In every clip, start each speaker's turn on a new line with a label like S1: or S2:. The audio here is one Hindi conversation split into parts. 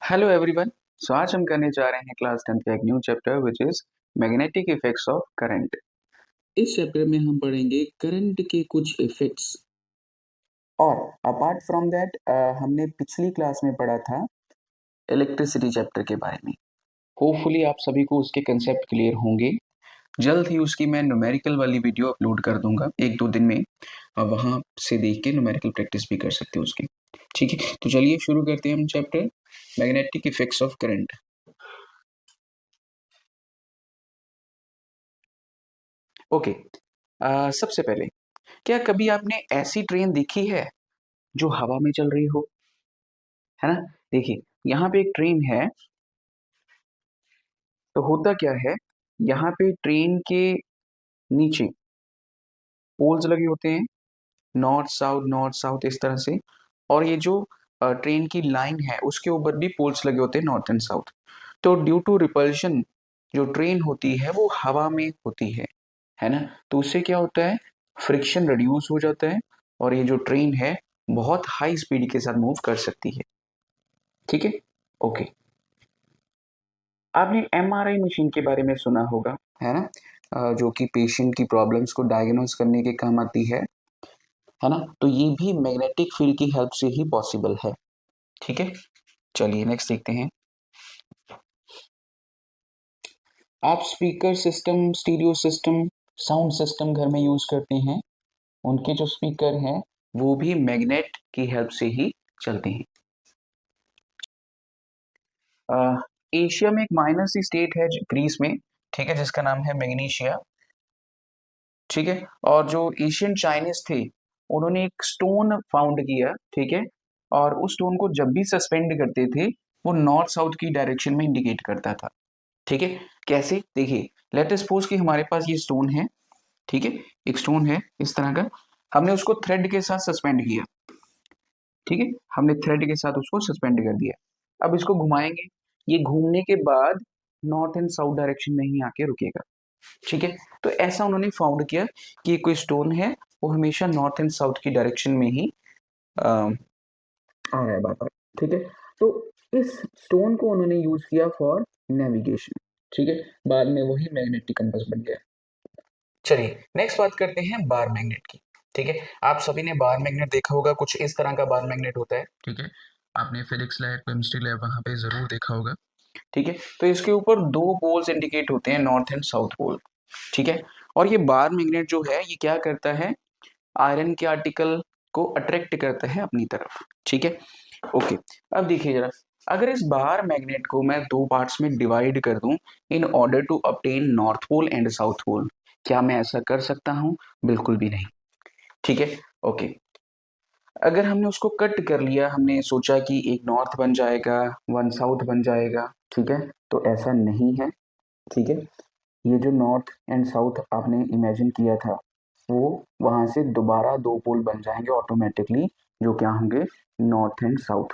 S1: Hello everyone. सो आज हम करने जा रहे हैं क्लास 10 का एक new chapter which is magnetic effects of current. इस चैप्टर में हम पढ़ेंगे करंट के कुछ इफेक्ट्स और अपार्ट फ्रॉम दैट हमने पिछली क्लास में पढ़ा था इलेक्ट्रिसिटी चैप्टर के बारे में। होपफुली आप सभी को उसके कंसेप्ट क्लियर होंगे। जल्द ही उसकी मैं न्यूमेरिकल वाली वीडियो अपलोड कर दूंगा 1-2 दिन में, और वहां से देख के न्यूमेरिकल प्रैक्टिस भी कर सकते हो उसकी। ठीक है, तो चलिए शुरू करते हैं हम chapter magnetic effects of current. Okay, सबसे पहले क्या कभी आपने ऐसी ट्रेन देखी है जो हवा में चल रही हो? है ना? देखिए, यहाँ पे एक ट्रेन है, तो होता क्या है, यहाँ पे ट्रेन के नीचे पोल्स लगे होते हैं, नॉर्थ साउथ इस तरह से। और ये जो ट्रेन की लाइन है उसके ऊपर भी पोल्स लगे होते हैं नॉर्थ एंड साउथ। तो ड्यू टू रिपल्शन जो ट्रेन होती है वो हवा में होती है ना? तो उससे क्या होता है, फ्रिक्शन रिड्यूस हो जाता है और ये जो ट्रेन है बहुत हाई स्पीड के साथ मूव कर सकती है। ठीक है, ओके। आपने एमआरआई मशीन के बारे में सुना होगा, है ना? जो कि पेशेंट की प्रॉब्लम्स को डायग्नोस करने के काम आती है ना? तो ये भी मैग्नेटिक फील्ड की हेल्प से ही पॉसिबल है। ठीक है, चलिए नेक्स्ट देखते हैं। आप speaker system, stereo system, sound system घर में यूज करते हैं, उनके जो स्पीकर हैं वो भी मैग्नेट की हेल्प से ही चलते हैं। एशिया में एक माइनर सी स्टेट है ग्रीस में, ठीक है, जिसका नाम है मैग्नीशिया। ठीक है, और जो एशियन चाइनीज थे उन्होंने एक स्टोन फाउंड किया, ठीक है, और उस स्टोन को जब भी सस्पेंड करते थे वो नॉर्थ साउथ की डायरेक्शन में इंडिकेट करता था। ठीक है, कैसे? देखिए, लेट अस सपोज कि हमारे पास ये स्टोन है, ठीक है, एक स्टोन है इस तरह का, हमने उसको थ्रेड के साथ सस्पेंड किया। ठीक है, हमने थ्रेड के साथ उसको सस्पेंड कर दिया। अब इसको घुमाएंगे, ये घूमने के बाद नॉर्थ एंड साउथ डायरेक्शन में ही आके रुकेगा। ठीक है, तो ऐसा उन्होंने फाउंड किया कि कोई स्टोन है वो हमेशा नॉर्थ एंड साउथ की डायरेक्शन में ही आ रहा है बार बार। ठीक है, तो इस स्टोन को उन्होंने यूज किया फॉर नेविगेशन। ठीक है, बाद में वही मैग्नेटिक कंपास बन गया। चलिए नेक्स्ट बात करते हैं बार मैग्नेट की। ठीक है, आप सभी ने बार मैग्नेट देखा होगा, कुछ इस तरह का बार मैग्नेट होता है। ठीक है, आपने फिजिक्स लैब, केमिस्ट्री लैब वहां पे जरूर देखा होगा। ठीक है, तो इसके ऊपर दो पोल्स इंडिकेट होते हैं, नॉर्थ एंड साउथ पोल। ठीक है, और ये बार मैग्नेट जो है ये क्या करता है, आयरन के आर्टिकल को अट्रैक्ट करता है अपनी तरफ। ठीक है, ओके। अब देखिए जरा, अगर इस बार मैग्नेट को मैं दो पार्ट्स में डिवाइड कर दूं in order to obtain north pole and south pole, क्या मैं ऐसा कर सकता हूं? बिल्कुल भी नहीं। ठीक है, ओके। अगर हमने उसको कट कर लिया, हमने सोचा कि एक नॉर्थ बन जाएगा, वन साउथ बन जाएगा, ठीक है, तो ऐसा नहीं है। ठीक है, ये जो नॉर्थ एंड साउथ आपने इमेजिन किया था वो वहां से दोबारा दो पोल बन जाएंगे ऑटोमेटिकली, जो क्या होंगे, नॉर्थ एंड साउथ।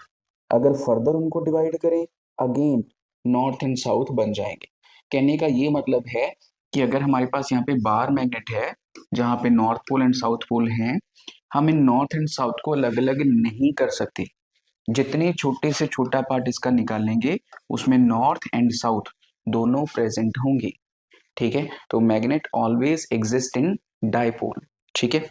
S1: अगर फर्दर उनको डिवाइड करें, अगेन नॉर्थ एंड साउथ बन जाएंगे। कहने का ये मतलब है कि अगर हमारे पास यहाँ पे बार मैग्नेट है जहाँ पे north pole and south pole हैं, हम इन नॉर्थ एंड साउथ को अलग अलग नहीं कर सकते। जितने छोटे से छोटा पार्ट इसका निकालेंगे उसमें नॉर्थ एंड साउथ दोनों प्रेजेंट होंगे। ठीक है, तो magnet always exist in dipole. ठीक है,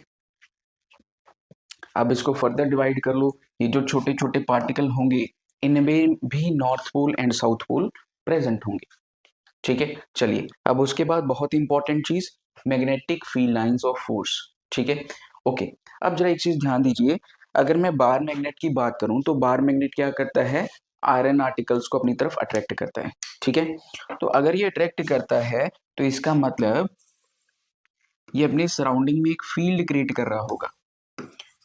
S1: अब इसको फर्दर डिवाइड कर लो, ये जो छोटे छोटे पार्टिकल होंगे इनमें भी north pole and south pole present होंगे। ठीक है, चलिए अब उसके बाद बहुत इंपॉर्टेंट चीज, magnetic field lines of force. ठीक है, ओके। अब जरा एक चीज ध्यान दीजिए, अगर मैं बार मैग्नेट की बात करूं तो बार मैग्नेट क्या करता है, आयरन आर्टिकल्स को अपनी तरफ अट्रैक्ट करता है। ठीक है, तो अगर ये अट्रैक्ट करता है तो इसका मतलब ये अपने सराउंडिंग में एक फील्ड क्रिएट कर रहा होगा।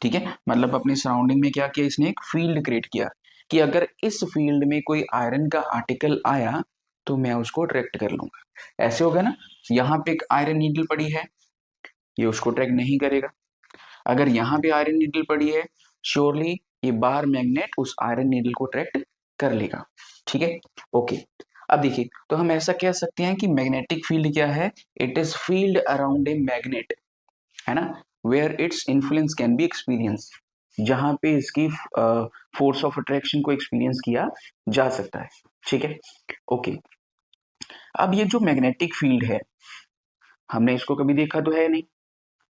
S1: ठीक है, मतलब अपने सराउंडिंग में क्या किया, इसने एक फील्ड क्रिएट किया कि अगर इस फील्ड में कोई आयरन का आर्टिकल आया तो मैं उसको अट्रैक्ट कर लूंगा। ऐसे होगा ना, यहाँ पे एक आयरन नीडल पड़ी है, ये उसको अट्रैक्ट नहीं करेगा। अगर यहाँ पे आयरन नीडल पड़ी है, श्योरली ये बार मैग्नेट उस आयरन नीडल को अट्रैक्ट कर लेगा। ठीक है, ओके। अब देखिए, तो हम ऐसा कह सकते हैं कि मैग्नेटिक फील्ड क्या है, it is field around a magnet, है ना, where its influence can be experience. जहां पे इसकी फोर्स ऑफ अट्रैक्शन को एक्सपीरियंस किया जा सकता है। ठीक है, ओके। अब ये जो मैग्नेटिक फील्ड है, हमने इसको कभी देखा तो है नहीं,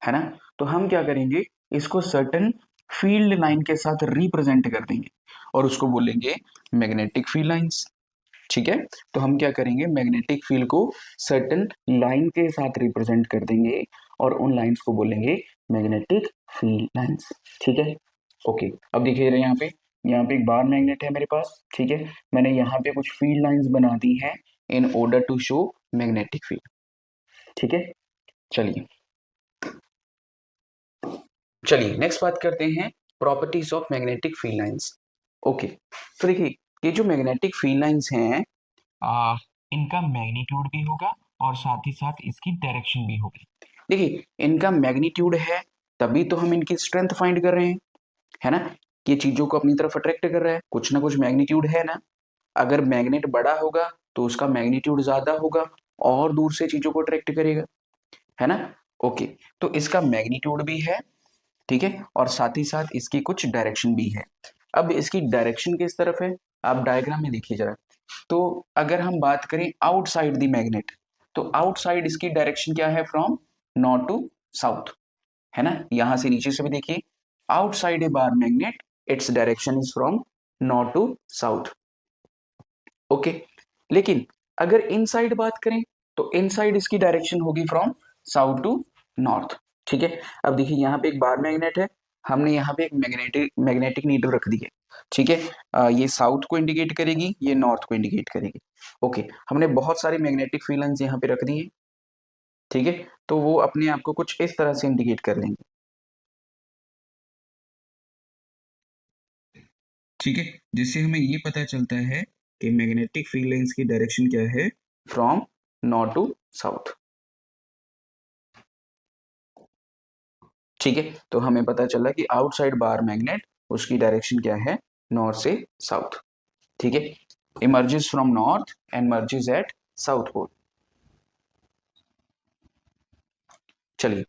S1: है ना? तो हम क्या करेंगे, इसको सर्टेन फील्ड लाइन के साथ रिप्रेजेंट कर देंगे और उसको बोलेंगे मैग्नेटिक फील्ड लाइंस। ठीक है, तो हम क्या करेंगे, मैग्नेटिक फील्ड को सर्टेन लाइन के साथ रिप्रेजेंट कर देंगे और उन लाइंस को बोलेंगे मैग्नेटिक फील्ड लाइंस। ठीक है, ओके। अब देखिए यहाँ पे एक बार मैग्नेट है मेरे पास। ठीक है, मैंने यहाँ पे कुछ फील्ड लाइंस बना दी हैं in order to show magnetic field. ठीक है, चलिए चलिए नेक्स्ट बात करते हैं properties of magnetic field lines. Okay, तो देखिए ये जो मैग्नेटिक फील्ड लाइंस हैं, इनका मैग्नीट्यूड भी होगा और साथ ही साथ इसकी डायरेक्शन भी होगी। देखिए इनका मैग्नीट्यूड है तभी तो हम इनकी स्ट्रेंथ फाइंड कर रहे हैं, है ना? ये चीजों को अपनी तरफ अट्रैक्ट कर रहा है, कुछ ना कुछ मैग्नीट्यूड है ना। अगर मैग्नेट बड़ा होगा तो उसका मैग्नीट्यूड ज्यादा होगा और दूर से चीजों को अट्रैक्ट करेगा, है ना? ओके, तो इसका मैग्नीट्यूड भी है, ठीक है, और साथ ही साथ इसकी कुछ डायरेक्शन भी है। अब इसकी डायरेक्शन किस तरफ है, आप डायग्राम में देखिए जरा। तो अगर हम बात करें आउटसाइड द मैग्नेट, तो आउटसाइड इसकी डायरेक्शन क्या है, फ्रॉम नॉर्थ टू साउथ, है ना? यहां से नीचे से भी देखिए, outside a bar magnet its direction is from north to south. Okay, लेकिन अगर इनसाइड बात करें तो इनसाइड इसकी डायरेक्शन होगी फ्रॉम साउथ टू नॉर्थ। ठीक है, अब देखिए यहाँ पे एक बार मैग्नेट है, हमने यहाँ पे एक मैग्नेटिक मैग्नेटिक नीडल रख दी है। ठीक है, ये साउथ को इंडिकेट करेगी, ये नॉर्थ को इंडिकेट करेगी। ओके, हमने बहुत सारे मैग्नेटिक फील्ड लाइंस यहाँ पे रख दी है। ठीक है, तो वो अपने आप को कुछ इस तरह से इंडिकेट कर लेंगे। ठीक है, जिससे हमें ये पता चलता है कि मैग्नेटिक फील्ड लाइंस की डायरेक्शन क्या है, फ्रॉम नॉर्थ टू साउथ। ठीक है, तो हमें पता चला कि आउटसाइड बार मैग्नेट उसकी डायरेक्शन क्या है, नॉर्थ से साउथ। ठीक है, emerges from north and merges at south pole. चलिए,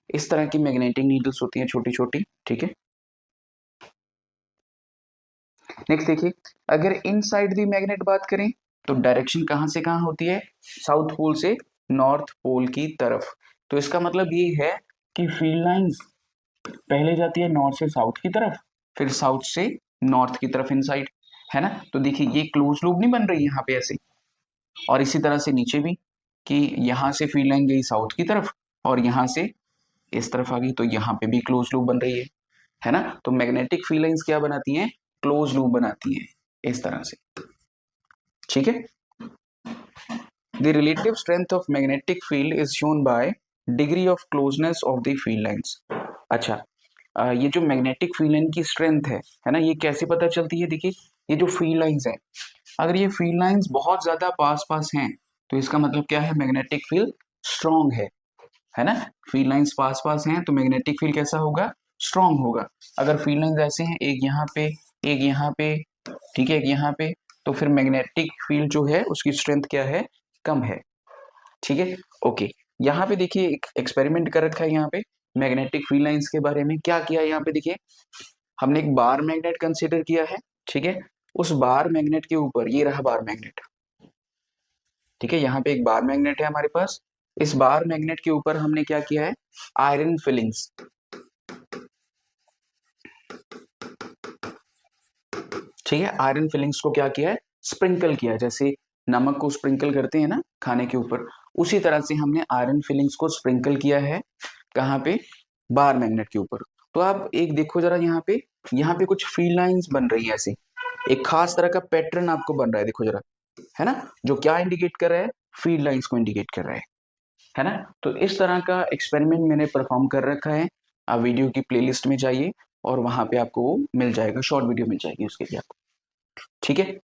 S1: इस तरह की मैग्नेटिक नीडल्स होती हैं छोटी छोटी। ठीक है, नेक्स्ट देखिए, अगर इनसाइड द मैग्नेट बात करें तो डायरेक्शन कहां से कहां होती है, साउथ पोल से नॉर्थ पोल की तरफ। तो इसका मतलब ये है कि फील्ड लाइंस पहले जाती है नॉर्थ से साउथ की तरफ, फिर साउथ से नॉर्थ की तरफ इनसाइड, है ना? तो देखिए ये क्लोज लूप नहीं बन रही यहाँ पे ऐसे, और इसी तरह से नीचे भी, कि यहाँ से फील्ड लाइन गई साउथ की तरफ और यहाँ से इस तरफ आ गई, तो यहाँ पे भी क्लोज लूप बन रही है ना? तो मैग्नेटिक फील्ड लाइंस क्या बनाती हैं, क्लोज लूप बनाती हैं इस तरह से। ठीक है, the relative strength of magnetic field is shown by degree of closeness of the field lines. अच्छा, ये जो मैग्नेटिक फील्ड लाइन की स्ट्रेंथ है ना, ये कैसे पता चलती है? देखिए ये जो फील्ड लाइंस है, अगर ये फील्ड लाइंस बहुत ज्यादा पास पास हैं तो इसका मतलब क्या है, मैग्नेटिक फील्ड स्ट्रांग है ना? फील्ड लाइंस पास पास हैं तो मैग्नेटिक फील्ड कैसा होगा, स्ट्रांग होगा। अगर फील्ड लाइंस ऐसे हैं, एक यहाँ पे एक यहाँ पे, ठीक है, एक यहाँ पे, तो फिर मैग्नेटिक फील्ड जो है उसकी स्ट्रेंथ क्या है, कम है। ठीक है, ओके। यहाँ पे देखिए एक एक्सपेरिमेंट कर रखा है, यहाँ पे मैग्नेटिक फील्ड लाइंस के बारे में क्या किया है, यहाँ पे देखिए हमने एक बार मैग्नेट कंसीडर किया है। ठीक है, उस बार मैग्नेट के ऊपर ये रहा बार मैग्नेट। ठीक है, यहाँ पे एक बार मैग्नेट है हमारे पास, इस बार मैग्नेट के ऊपर हमने क्या किया है, आयरन फिलिंग्स। ठीक है, आयरन फिलिंग्स को क्या किया है, स्प्रिंकल किया है, जैसे नमक को स्प्रिंकल करते हैं ना खाने के ऊपर, उसी तरह से हमने आयरन फिलिंग्स को स्प्रिंकल किया है। कहाँ पे, बार मैग्नेट के ऊपर। तो आप एक देखो जरा, यहाँ पे कुछ फील्ड लाइंस बन रही है ऐसी, एक खास तरह का पैटर्न आपको बन रहा है, देखो जरा, है ना? जो क्या इंडिकेट कर रहा है, फील्ड लाइंस को इंडिकेट कर रहा है ना? तो इस तरह का एक्सपेरिमेंट मैंने परफॉर्म कर रखा है, आप वीडियो की प्लेलिस्ट में जाइए और वहां पे आपको वो मिल जाएगा, शॉर्ट वीडियो मिल जाएगी उसके लिए आपको। ठीक है,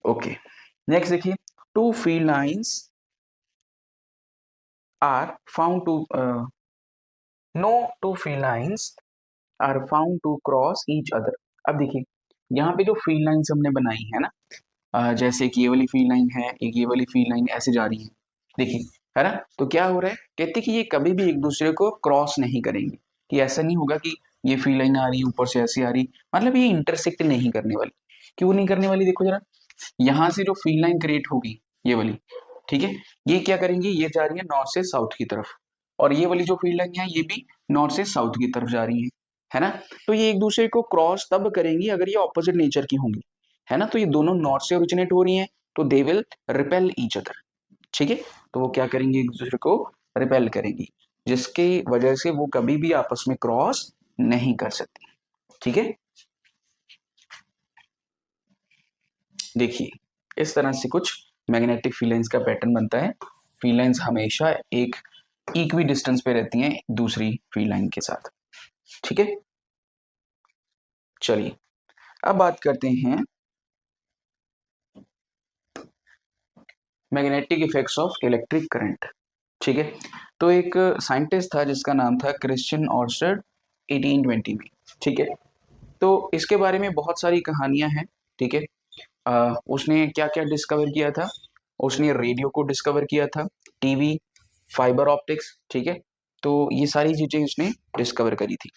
S1: ओके। नेक्स्ट देखिए, two field lines are found to no two field lines are found to cross each other. अब देखिए यहाँ पे जो फील्ड लाइंस हमने बनाई है ना, जैसे कि ये वाली फील्ड लाइन है, एक ये वाली फील्ड लाइन ऐसे जा रही है, देखिए, है ना? तो क्या हो रहा है, कहते कि ये कभी भी एक दूसरे को क्रॉस नहीं करेंगे। कि ऐसा नहीं होगा कि ये फील्ड लाइन आ रही है ऊपर से ऐसी आ रही, मतलब ये इंटरसेक्ट नहीं करने वाली। क्यों नहीं करने वाली, देखो जरा, यहाँ से जो फील्ड लाइन क्रिएट होगी ये वाली, ठीक है, ये क्या करेंगे, ये जा रही है नॉर्थ से साउथ की तरफ, और ये वाली जो फील्ड लाइन है ये भी नॉर्थ से साउथ की तरफ जा रही है ना। तो ये एक दूसरे को क्रॉस तब करेंगी अगर ये ऑपोजिट नेचर की होंगी, है ना। तो ये दोनों नॉर्थ से ओरिजिनेट हो रही हैं, तो they will repel each other, ठीक है। तो वो क्या करेंगे, एक दूसरे को रिपेल करेंगी, जिसकी वजह से वो कभी भी आपस में क्रॉस नहीं कर सकती, ठीक है। देखिए इस तरह से कुछ मैग्नेटिक फील्ड लाइंस का पैटर्न बनता है। फील्ड लाइंस हमेशा एक इक्वी डिस्टेंस पे रहती हैं दूसरी फील्ड लाइन के साथ, ठीक है। चलिए अब बात करते हैं magnetic effects of electric current, ठीक है। तो एक साइंटिस्ट था जिसका नाम था क्रिश्चियन ऑर्स्टेड 1820 में, ठीक है। तो इसके बारे में बहुत सारी कहानियां हैं, ठीक है। उसने क्या क्या डिस्कवर किया था, उसने रेडियो को डिस्कवर किया था, टीवी, फाइबर ऑप्टिक्स, ठीक है। तो ये सारी चीजें उसने डिस्कवर करी थी।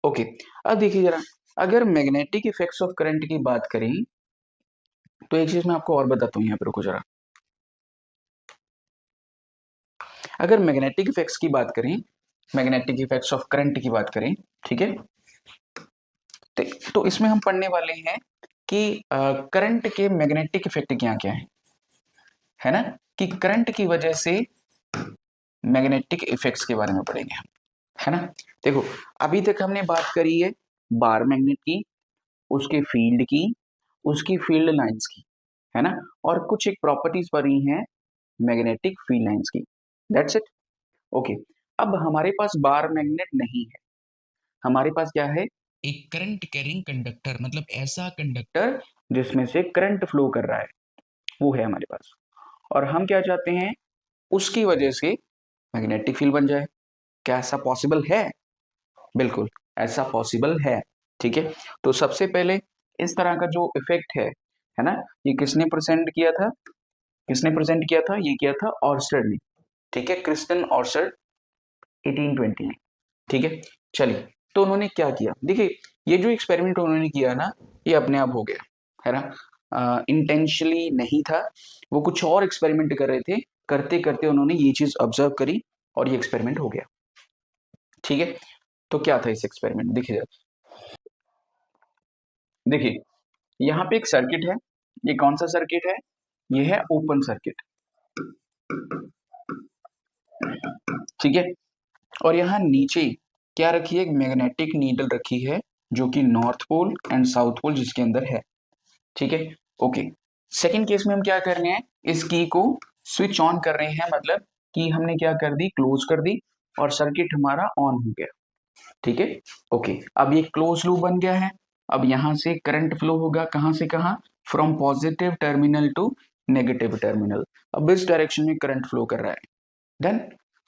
S1: ओके, अब देखिए जरा, अगर मैग्नेटिक इफेक्ट्स ऑफ करंट की बात करें तो एक चीज मैं आपको और बताता हूँ यहाँ पर, रुको जरा। अगर मैग्नेटिक इफेक्ट्स की बात करें, मैग्नेटिक इफेक्ट्स ऑफ करंट की बात करें, ठीक है, तो इसमें हम पढ़ने वाले हैं कि करंट के मैग्नेटिक इफेक्ट क्या क्या है ना, कि करंट की वजह से मैग्नेटिक इफेक्ट्स के बारे में पढ़ेंगे हम, है ना। देखो अभी तक हमने बात करी है बार मैग्नेट की, उसके फील्ड की, उसकी फील्ड लाइंस की, है ना, और कुछ एक प्रॉपर्टीज पढ़ी हैं मैग्नेटिक फील्ड लाइंस की, दैट्स इट। ओके, अब हमारे पास बार मैग्नेट नहीं है, हमारे पास क्या है, एक करंट कैरिंग कंडक्टर, मतलब ऐसा कंडक्टर जिसमें से करंट फ्लो कर रहा है, वो है हमारे पास। और हम क्या चाहते हैं, उसकी वजह से मैग्नेटिक फील्ड बन जाए। क्या ऐसा पॉसिबल है, बिल्कुल ऐसा पॉसिबल है, ठीक है। तो सबसे पहले इस तरह का जो इफेक्ट है ना, ये किसने प्रेजेंट किया था, किसने प्रेजेंट किया था, ये किया था ऑर्स्टेड ने, ठीक है, क्रिस्टियन ऑर्स्टेड 1820 में, ठीक है। चलिए, तो उन्होंने क्या किया, देखिए ये जो एक्सपेरिमेंट उन्होंने किया ना, ये अपने आप हो गया, है ना, इंटेंशनली नहीं था, वो कुछ और एक्सपेरिमेंट कर रहे थे, करते करते उन्होंने ये चीज ऑब्जर्व करी और ये एक्सपेरिमेंट हो गया, ठीक है। तो क्या था इस एक्सपेरिमेंट, देखिए देखिए यहाँ पे एक सर्किट है, ये कौन सा सर्किट है, ये है ओपन सर्किट, ठीक है। और यहाँ नीचे क्या रखी है, एक मैग्नेटिक नीडल रखी है जो कि north pole and south pole जिसके अंदर है, ठीक है। ओके, सेकंड केस में हम क्या कर रहे हैं, इस की को स्विच ऑन कर रहे हैं, मतलब कि हमने क्या कर दी, क्लोज कर दी, और सर्किट हमारा ऑन हो गया, ठीक है। ओके, अब ये क्लोज लूप बन गया है, अब यहां से करंट फ्लो होगा, कहां से कहां, from positive terminal to negative terminal, अब इस डायरेक्शन में करंट फ्लो कर रहा है, डन।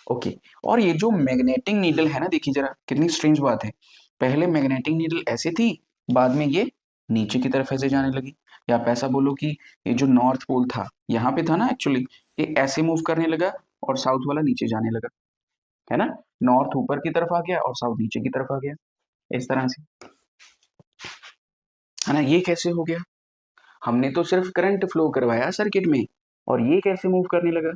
S1: ओके, और ये जो मैग्नेटिक नीडल है ना, देखिए जरा कितनी स्ट्रेंज बात है, पहले मैग्नेटिक नीडल ऐसे थी, बाद में ये नीचे की तरफ ऐसे जाने लगी, या आप ऐसा बोलो कि ये जो नॉर्थ पोल था यहाँ पे था ना एक्चुअली, ये ऐसे मूव करने लगा और साउथ वाला नीचे जाने लगा, है ना, नॉर्थ ऊपर की तरफ आ गया और साउथ नीचे की तरफ आ गया, इस तरह से, है ना। ये कैसे हो गया, हमने तो सिर्फ करंट फ्लो करवाया सर्किट में, और ये कैसे मूव करने लगा,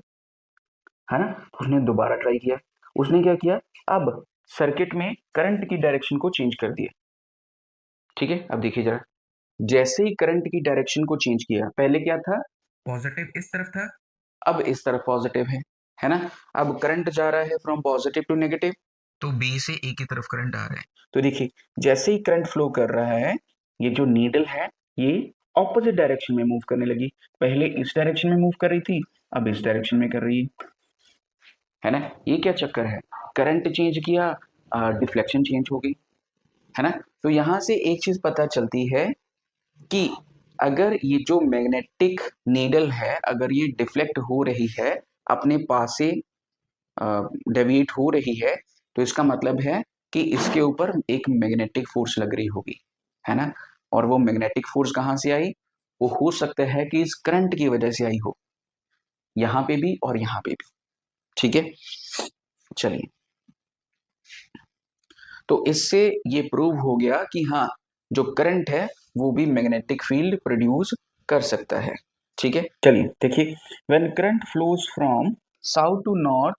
S1: है ना। उसने दोबारा ट्राई किया, उसने क्या किया, अब सर्किट में करंट की डायरेक्शन को चेंज कर दिया, ठीक है। अब देखिए जरा, जैसे ही करंट की डायरेक्शन को चेंज किया, पहले क्या था, पॉजिटिव इस तरफ था, अब इस तरफ पॉजिटिव है ना। अब करंट जा रहा है फ्रॉम पॉजिटिव टू नेगेटिव, तो बी से ए की तरफ करंट आ रहा है, तो देखिए जैसे ही करंट फ्लो कर रहा है, ये जो नीडल है ये ऑपोजिट डायरेक्शन में मूव करने लगी, पहले इस डायरेक्शन में मूव कर रही थी, अब इस डायरेक्शन में कर रही है ना। ये क्या चक्कर है, करंट चेंज किया, डिफ्लेक्शन चेंज हो गई, है ना। तो यहां से एक चीज पता चलती है कि अगर ये जो मैग्नेटिक नीडल है, अगर ये डिफ्लेक्ट हो रही है, अपने पास से डेविएट हो रही है, तो इसका मतलब है कि इसके ऊपर एक मैग्नेटिक फोर्स लग रही होगी, है ना। और वो मैग्नेटिक फोर्स कहाँ से आई, वो हो सकता है कि इस करंट की वजह से आई हो, यहाँ पे भी और यहाँ पे भी, ठीक है। चलिए तो इससे ये प्रूव हो गया कि हाँ, जो करंट है वो भी मैग्नेटिक फील्ड प्रोड्यूस कर सकता है। ठीक है, चलिए देखिए, when current flows from south to north,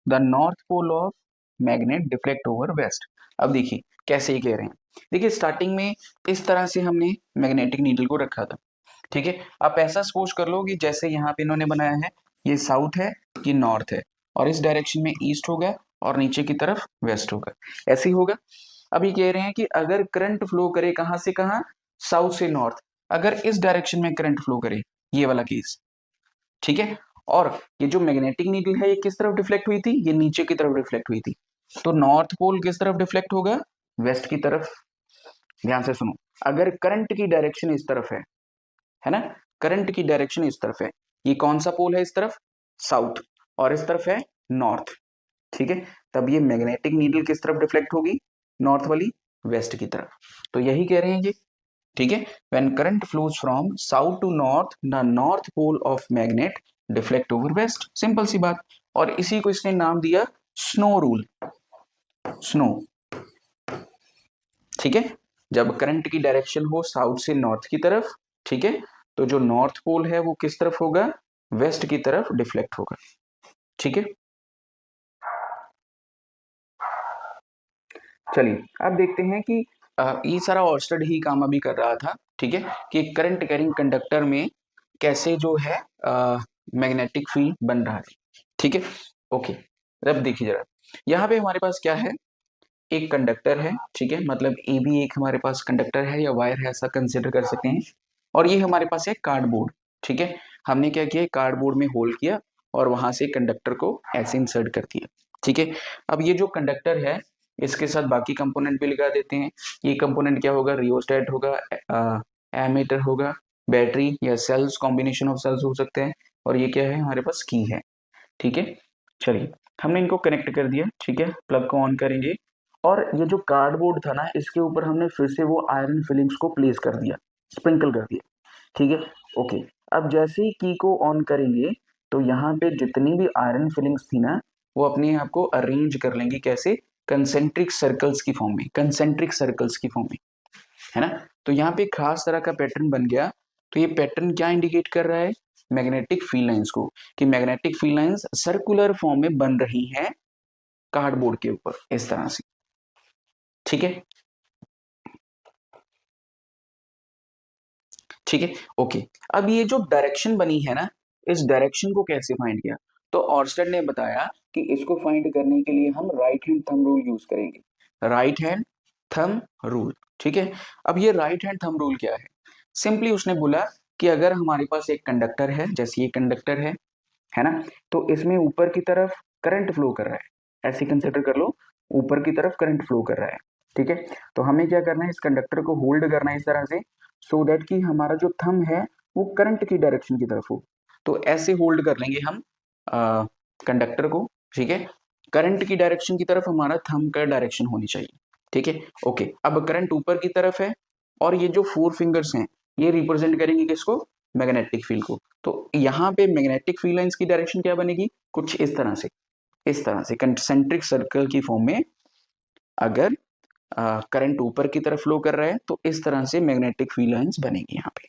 S1: the north pole of magnet deflect over west. अब देखिए कैसे ही कह रहे हैं। देखिए स्टार्टिंग में इस तरह से हमने मैग्नेटिक नीडल को रखा था। ठीक है, आप ऐसा सपोज कर लो कि जैसे यहाँ पे इन्होंने बनाया है, ये साउथ है, ये नॉर्थ है, और इस डायरेक्शन में ईस्ट होगा और नीचे की तरफ वेस्ट होगा, ऐसे ही होगा। अभी कह रहे हैं कि अगर करंट फ्लो करे कहाँ से कहाँ, साउथ से नॉर्थ, अगर इस डायरेक्शन में करंट फ्लो करे, ये वाला केस, ठीक है, और ये जो मैग्नेटिक नीडल है ये किस तरफ डिफ्लेक्ट हुई थी, ये नीचे की तरफ डिफ्लेक्ट हुई थी, तो नॉर्थ पोल किस तरफ डिफ्लेक्ट होगा, वेस्ट की तरफ। ध्यान से सुनो, अगर करंट की डायरेक्शन इस तरफ है ना, करंट की डायरेक्शन इस तरफ है, ये कौन सा पोल है इस तरफ, साउथ, और इस तरफ है नॉर्थ, ठीक है, तब ये मैग्नेटिक नीडल किस तरफ डिफ्लेक्ट होगी, नॉर्थ वाली, वेस्ट की तरफ। तो यही कह रहे हैं ये, ठीक है, when current flows from south to north, the north pole of magnet deflect over west, simple सी बात। और इसी को इसने नाम दिया स्नो रूल, स्नो, ठीक है, जब करंट की डायरेक्शन हो साउथ से नॉर्थ की तरफ, ठीक है, तो जो नॉर्थ पोल है वो किस तरफ होगा, वेस्ट की तरफ डिफ्लेक्ट होगा, ठीक है। चलिए अब देखते हैं कि ये सारा ऑर्स्टेड ही काम अभी कर रहा था, ठीक है, कि करंट कैरिंग कंडक्टर में कैसे जो है मैग्नेटिक फील्ड बन रहा है, ठीक है। ओके, अब देखिए जरा, यहाँ पे हमारे पास क्या है, एक कंडक्टर है, ठीक है, मतलब ए भी एक हमारे पास कंडक्टर है या वायर है, ऐसा कंसिडर कर सकते हैं। और ये हमारे पास है कार्डबोर्ड, ठीक है, हमने क्या किया, कार्डबोर्ड में होल किया और वहां से कंडक्टर को ऐसे इंसर्ट कर दिया, ठीक है। अब ये जो कंडक्टर है इसके साथ बाकी कंपोनेंट भी लगा देते हैं। ये कंपोनेंट क्या होगा, रियोस्टेट होगा, एमीटर होगा, बैटरी या सेल्स, कॉम्बिनेशन ऑफ सेल्स हो सकते हैं, और ये क्या है हमारे पास की है, ठीक है। चलिए हमने इनको कनेक्ट कर दिया, ठीक है, प्लग को ऑन करेंगे, और ये जो कार्डबोर्ड था ना इसके ऊपर हमने फिर से वो आयरन फिलिंग्स को प्लेस कर दिया, स्प्रिंकल कर दिया, ठीक है। ओके, अब जैसे ही की को ऑन करेंगे तो यहाँ पे जितनी भी आयरन फिलिंग्स थी ना वो अपने आप को अरेंज कर लेंगी, कैसे, कंसेंट्रिक सर्कल्स की फॉर्म में, कंसेंट्रिक सर्कल्स की फॉर्म में, है ना। तो यहाँ पे खास तरह का पैटर्न बन गया। तो ये पैटर्न क्या इंडिकेट कर रहा है, मैग्नेटिक फील्ड लाइंस को, कि magnetic field lines circular form में बन रही हैं कार्डबोर्ड के ऊपर इस तरह से, ठीक है, ठीक है। ओके, अब ये जो डायरेक्शन बनी है ना, इस डायरेक्शन को कैसे फाइंड किया, तो ऑर्स्टेड ने बताया कि इसको फाइंड करने के लिए हम right hand thumb rule use करेंगे, राइट हैंड थंब रूल, ठीक है। अब ये राइट हैंड थंब रूल क्या है, सिंपली उसने बोला कि अगर हमारे पास एक कंडक्टर है, जैसे ये कंडक्टर है ना, तो इसमें ऊपर की तरफ करंट फ्लो कर रहा है, ऐसे कंसिडर कर लो, ऊपर की तरफ करंट फ्लो कर रहा है, ठीक है। तो हमें क्या करना है, इस कंडक्टर को होल्ड करना है इस तरह से, सो दैट कि हमारा जो थंब है वो करंट की डायरेक्शन की तरफ हो। तो ऐसे होल्ड कर लेंगे हम कंडक्टर को, ठीक है, करंट की डायरेक्शन की तरफ हमारा थंब का डायरेक्शन होनी चाहिए, ठीक है। ओके, अब करंट ऊपर की तरफ है और ये जो फोर फिंगर्स हैं ये रिप्रेजेंट करेंगे किसको, मैग्नेटिक फील्ड को। तो यहाँ पे मैग्नेटिक फील्ड लाइंस की डायरेक्शन क्या बनेगी, कुछ इस तरह से, इस तरह से कंसेंट्रिक सर्कल की फॉर्म में। अगर करंट ऊपर की तरफ फ्लो कर रहा है तो इस तरह से मैग्नेटिक फील्ड लाइंस बनेगी यहाँ पे,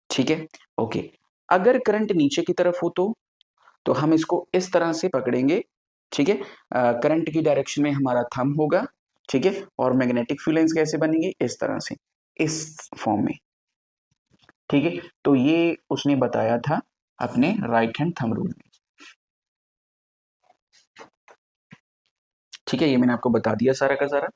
S1: ठीक है। ओके, अगर करंट नीचे की तरफ हो तो हम इसको इस तरह से पकड़ेंगे, ठीक है, करंट की डायरेक्शन में हमारा थंब होगा, ठीक है, और मैग्नेटिक फील्ड लाइंस कैसे बनेंगे, इस तरह से, इस फॉर्म में, ठीक है। तो ये उसने बताया था अपने राइट हैंड थंब रूल में, ठीक है, ये मैंने आपको बता दिया सारा का सारा,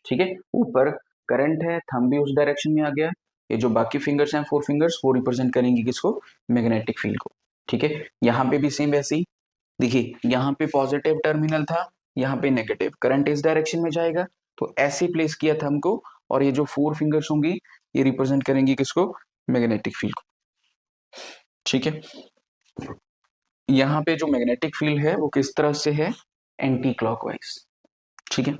S1: ठीक है। ऊपर करंट है, थंब भी उस डायरेक्शन में आ गया, ये जो बाकी फिंगर्स हैं फोर फिंगर्स वो रिप्रेजेंट करेंगे किसको, मैग्नेटिक फील्ड को, ठीक है। यहाँ पे भी सेम वैसे ही, देखिए यहाँ पे पॉजिटिव टर्मिनल था, यहाँ पे नेगेटिव, करंट इस डायरेक्शन में जाएगा, तो ऐसे प्लेस किया थंब को, और ये जो फोर फिंगर्स होंगी ये रिप्रेजेंट करेंगी किसको, मैग्नेटिक फील्ड को, ठीक है। यहाँ पे जो मैग्नेटिक फील्ड है वो किस तरह से है, एंटी क्लॉकवाइज, ठीक है।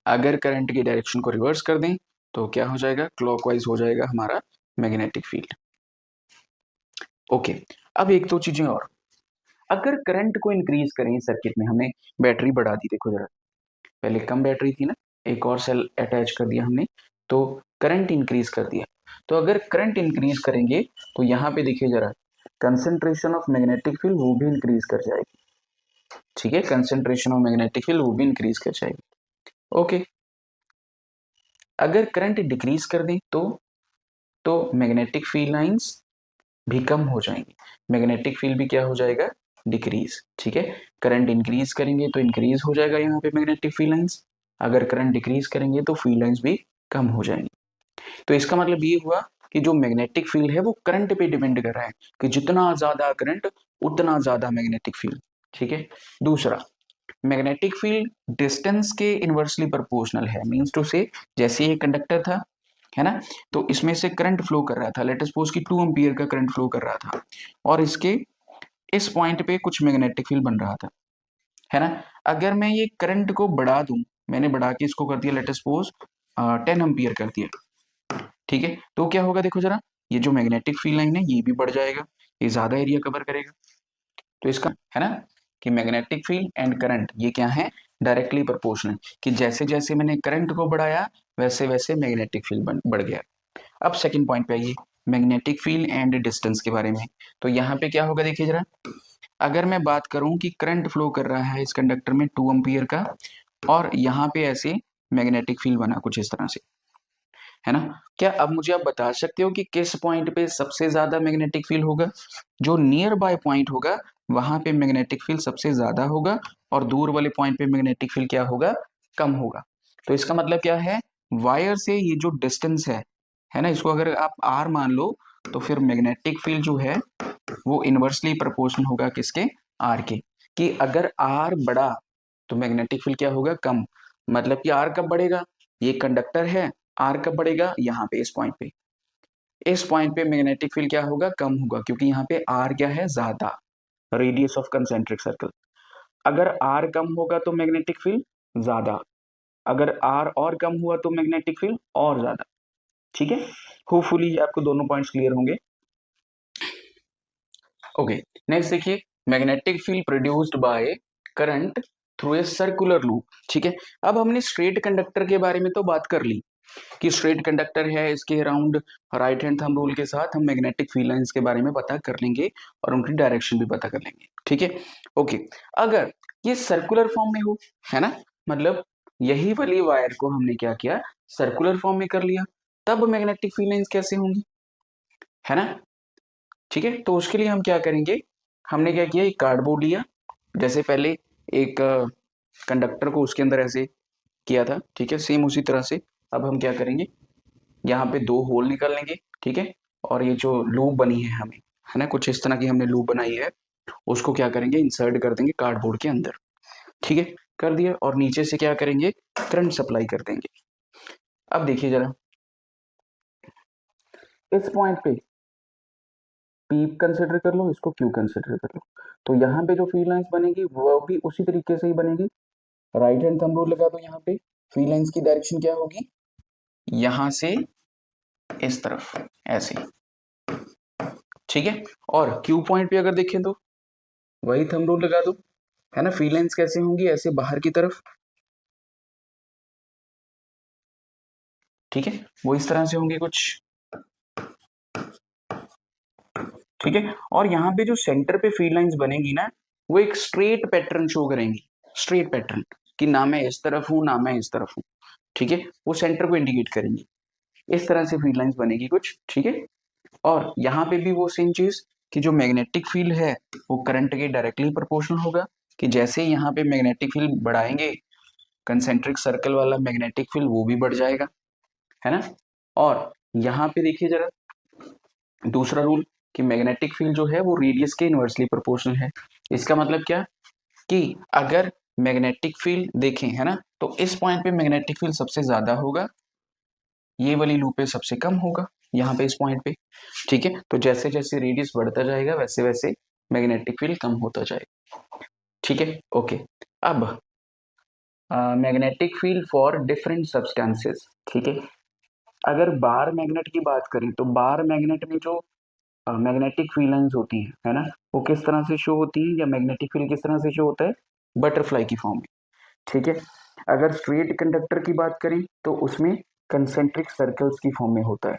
S1: अगर करंट की डायरेक्शन को रिवर्स कर दें तो क्या हो जाएगा, क्लॉकवाइज हो जाएगा हमारा मैग्नेटिक फील्ड। ओके, अब एक दो चीजें और, अगर करंट को इंक्रीज करें सर्किट में, हमने बैटरी बढ़ा दी, देखो जरा, पहले कम बैटरी थी ना, एक और सेल अटैच कर दिया हमने, तो करंट इंक्रीज कर दिया। तो अगर करंट इंक्रीज करेंगे तो यहाँ पे देखिए जरा, कंसेंट्रेशन ऑफ मैग्नेटिक फील्ड वो भी इंक्रीज कर जाएगी। ठीक है, कंसेंट्रेशन ऑफ मैग्नेटिक फील्ड वो भी इंक्रीज कर जाएगी। ओके, अगर करंट डिक्रीज कर दें तो मैग्नेटिक फील्ड लाइंस भी कम हो जाएंगी, मैग्नेटिक फील्ड भी क्या हो जाएगा, डिक्रीज। ठीक है, करंट इंक्रीज करेंगे तो इंक्रीज हो जाएगा यहाँ पे मैग्नेटिक फील्ड लाइंस, अगर करंट डिक्रीज करेंगे तो फील्ड लाइंस भी कम हो जाएंगी। तो इसका मतलब ये हुआ कि जो मैग्नेटिक फील्ड है वो करंट पे डिपेंड कर रहा है, कि जितना ज्यादा करंट उतना ज्यादा मैग्नेटिक फील्ड। ठीक है, दूसरा, मैग्नेटिक फील्ड डिस्टेंस के इनवर्सली प्रोपोर्शनल है, मींस टू से, जैसे ये कंडक्टर था, है ना, तो इसमें से करंट फ्लो कर रहा था, लेट अस सपोज कि 2 एम्पियर का करंट फ्लो कर रहा था, और इसके इस पॉइंट पे कुछ मैग्नेटिक फील्ड बन रहा था, है ना। अगर मैं ये करंट को बढ़ा दूं, मैंने बढ़ा के इसको कर दिया लेट अस सपोज 10 एम्पियर कर दिया, ठीक है, तो क्या होगा देखो जरा, ये जो मैग्नेटिक फील्ड लाइन है ये भी बढ़ जाएगा, ये ज्यादा एरिया कवर करेगा। तो इसका है ना कि मैग्नेटिक फील्ड एंड करंट ये क्या है, डायरेक्टली प्रोपोर्शनल, कि जैसे जैसे मैंने करंट को बढ़ाया वैसे वैसे मैग्नेटिक फील्ड बढ़ गया। अब सेकंड पॉइंट पे आइए, मैग्नेटिक फील्ड एंड डिस्टेंस के बारे में। तो यहाँ पे क्या होगा देखिए जरा, अगर मैं बात करूं कि करंट फ्लो कर रहा है इस कंडक्टर में 2 एम्पियर का, और यहाँ पे ऐसे मैग्नेटिक फील्ड बना कुछ इस तरह से, है ना, क्या अब मुझे आप बता सकते हो कि किस पॉइंट पे सबसे ज्यादा मैग्नेटिक फील्ड होगा? जो नियर बाय पॉइंट होगा वहां पे मैग्नेटिक फील्ड सबसे ज्यादा होगा, और दूर वाले पॉइंट पे मैग्नेटिक फील्ड क्या होगा, कम होगा। तो इसका मतलब क्या है, वायर से ये जो डिस्टेंस है ना, इसको अगर आप आर मान लो, तो फिर मैग्नेटिक फील्ड जो है वो इनवर्सली प्रोपोर्शनल होगा किसके, आर के, कि अगर आर बढ़ा तो मैग्नेटिक फील्ड क्या होगा, कम। मतलब कि आर कब बढ़ेगा, ये कंडक्टर है, आर कब बढ़ेगा, यहाँ पे इस पॉइंट पे मैग्नेटिक फील्ड क्या होगा, कम होगा, क्योंकि यहाँ पे आर क्या है, ज्यादा, रेडियस ऑफ कंसेंट्रिक सर्कल। अगर आर कम होगा तो मैग्नेटिक फील्ड ज्यादा, अगर आर और कम हुआ तो मैग्नेटिक फील्ड और ज्यादा। ठीक है, होपफुली आपको दोनों पॉइंट्स क्लियर होंगे। ओके, नेक्स्ट देखिए, magnetic field produced by current through a circular loop. ठीक है, अब हमने स्ट्रेट कंडक्टर के बारे में तो बात कर ली कि स्ट्रेट कंडक्टर है, इसके around right hand thumb rule के साथ हम मैग्नेटिक फील्ड लाइंस के बारे में पता कर लेंगे और उनकी डायरेक्शन भी पता कर लेंगे। ठीक है, ओके, अगर ये सर्कुलर फॉर्म में हो, है ना, मतलब यही वाली वायर को हमने क्या किया, सर्कुलर फॉर्म में कर लिया, तब मैग्नेटिक फील्ड लाइंस कैसे होंगी, है ना। ठीक है, तो उसके लिए हम क्या करेंगे, हमने क्या किया, एक कार्डबोर्ड लिया, जैसे पहले एक कंडक्टर को उसके अंदर ऐसे किया था, ठीक है, सेम उसी तरह से अब हम क्या करेंगे, यहाँ पे 2 होल निकाल लेंगे, ठीक है, और ये जो लूप बनी है हमें, है ना, कुछ इस तरह की हमने लूप बनाई है, उसको क्या करेंगे, इंसर्ट कर देंगे कार्डबोर्ड के अंदर। ठीक है, कर दिया, और नीचे से क्या करेंगे, करंट सप्लाई कर देंगे। अब देखिए जरा, इस पॉइंट पे पी कंसिडर कर लो, इसको क्यू कंसिडर कर लो, तो यहाँ पे जो फील्ड लाइंस बनेगी वो भी उसी तरीके से ही बनेगी। राइट हैंड थंब रूल लगा दो, यहाँ पे फील्ड लाइंस की डायरेक्शन क्या होगी, यहां से इस तरफ ऐसे। ठीक है, और क्यू पॉइंट पे अगर देखें तो वही थंब रूल लगा दो, है ना, फील्ड लाइंस कैसे होंगी, ऐसे बाहर की तरफ। ठीक है, वो इस तरह से होंगे कुछ। ठीक है, और यहाँ पे जो सेंटर पे फील्ड लाइंस बनेगी ना, वो एक स्ट्रेट पैटर्न शो करेंगी, स्ट्रेट पैटर्न, कि ना मैं इस तरफ हूं ना मैं इस तरफ हूं। ठीक है, वो सेंटर को इंडिकेट करेंगी, इस तरह से फील्ड लाइंस बनेगी कुछ। ठीक है, और यहाँ पे भी वो सेम चीज, कि जो मैग्नेटिक फील्ड है वो करंट के डायरेक्टली प्रोपोर्शनल होगा, कि जैसे यहाँ पे मैग्नेटिक फील्ड बढ़ाएंगे, कंसेंट्रिक सर्कल वाला मैग्नेटिक फील्ड वो भी बढ़ जाएगा, है ना। और यहाँ पे देखिए जरा, दूसरा रूल, कि मैग्नेटिक फील्ड जो है वो रेडियस के इनवर्सली प्रोपोर्शनल है। इसका मतलब क्या, कि अगर मैग्नेटिक फील्ड देखें, है ना, तो इस पॉइंट पे मैग्नेटिक फील्ड सबसे ज्यादा होगा, ये वाली लूप पे सबसे कम होगा, यहाँ पे इस पॉइंट पे। ठीक है, तो जैसे जैसे रेडियस बढ़ता जाएगा वैसे वैसे मैग्नेटिक फील्ड कम होता जाएगा। ठीक है, ओके, अब magnetic field for different substances. ठीक है, अगर बार मैग्नेट की बात करें तो बार मैग्नेट में जो मैग्नेटिक फील्ड लाइंस होती हैं, है ना, वो किस तरह से शो होती हैं, या मैग्नेटिक फील्ड किस तरह से शो होता है, बटरफ्लाई की फॉर्म में। ठीक है, अगर स्ट्रेट कंडक्टर की बात करें तो उसमें कंसेंट्रिक सर्कल्स की फॉर्म में होता है।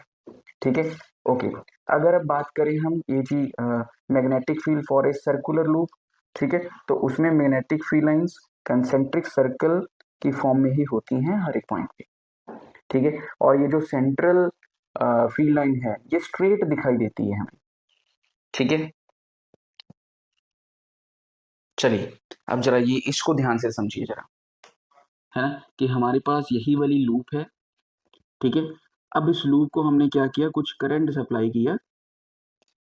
S1: ठीक है, ओके। अगर अब बात करें हम ये जी magnetic field for a circular loop, ठीक है, तो उसमें magnetic field lines concentric circle की फॉर्म में ही होती हैं हर एक पॉइंट पे। ठीक है, और ये जो सेंट्रल फील्ड लाइन है ये स्ट्रेट दिखाई देती है हमें। ठीक है, चलिए अब जरा ये इसको ध्यान से समझिए जरा, है ना, कि हमारे पास यही वाली लूप है। ठीक है, अब इस लूप को हमने क्या किया, कुछ करंट सप्लाई किया।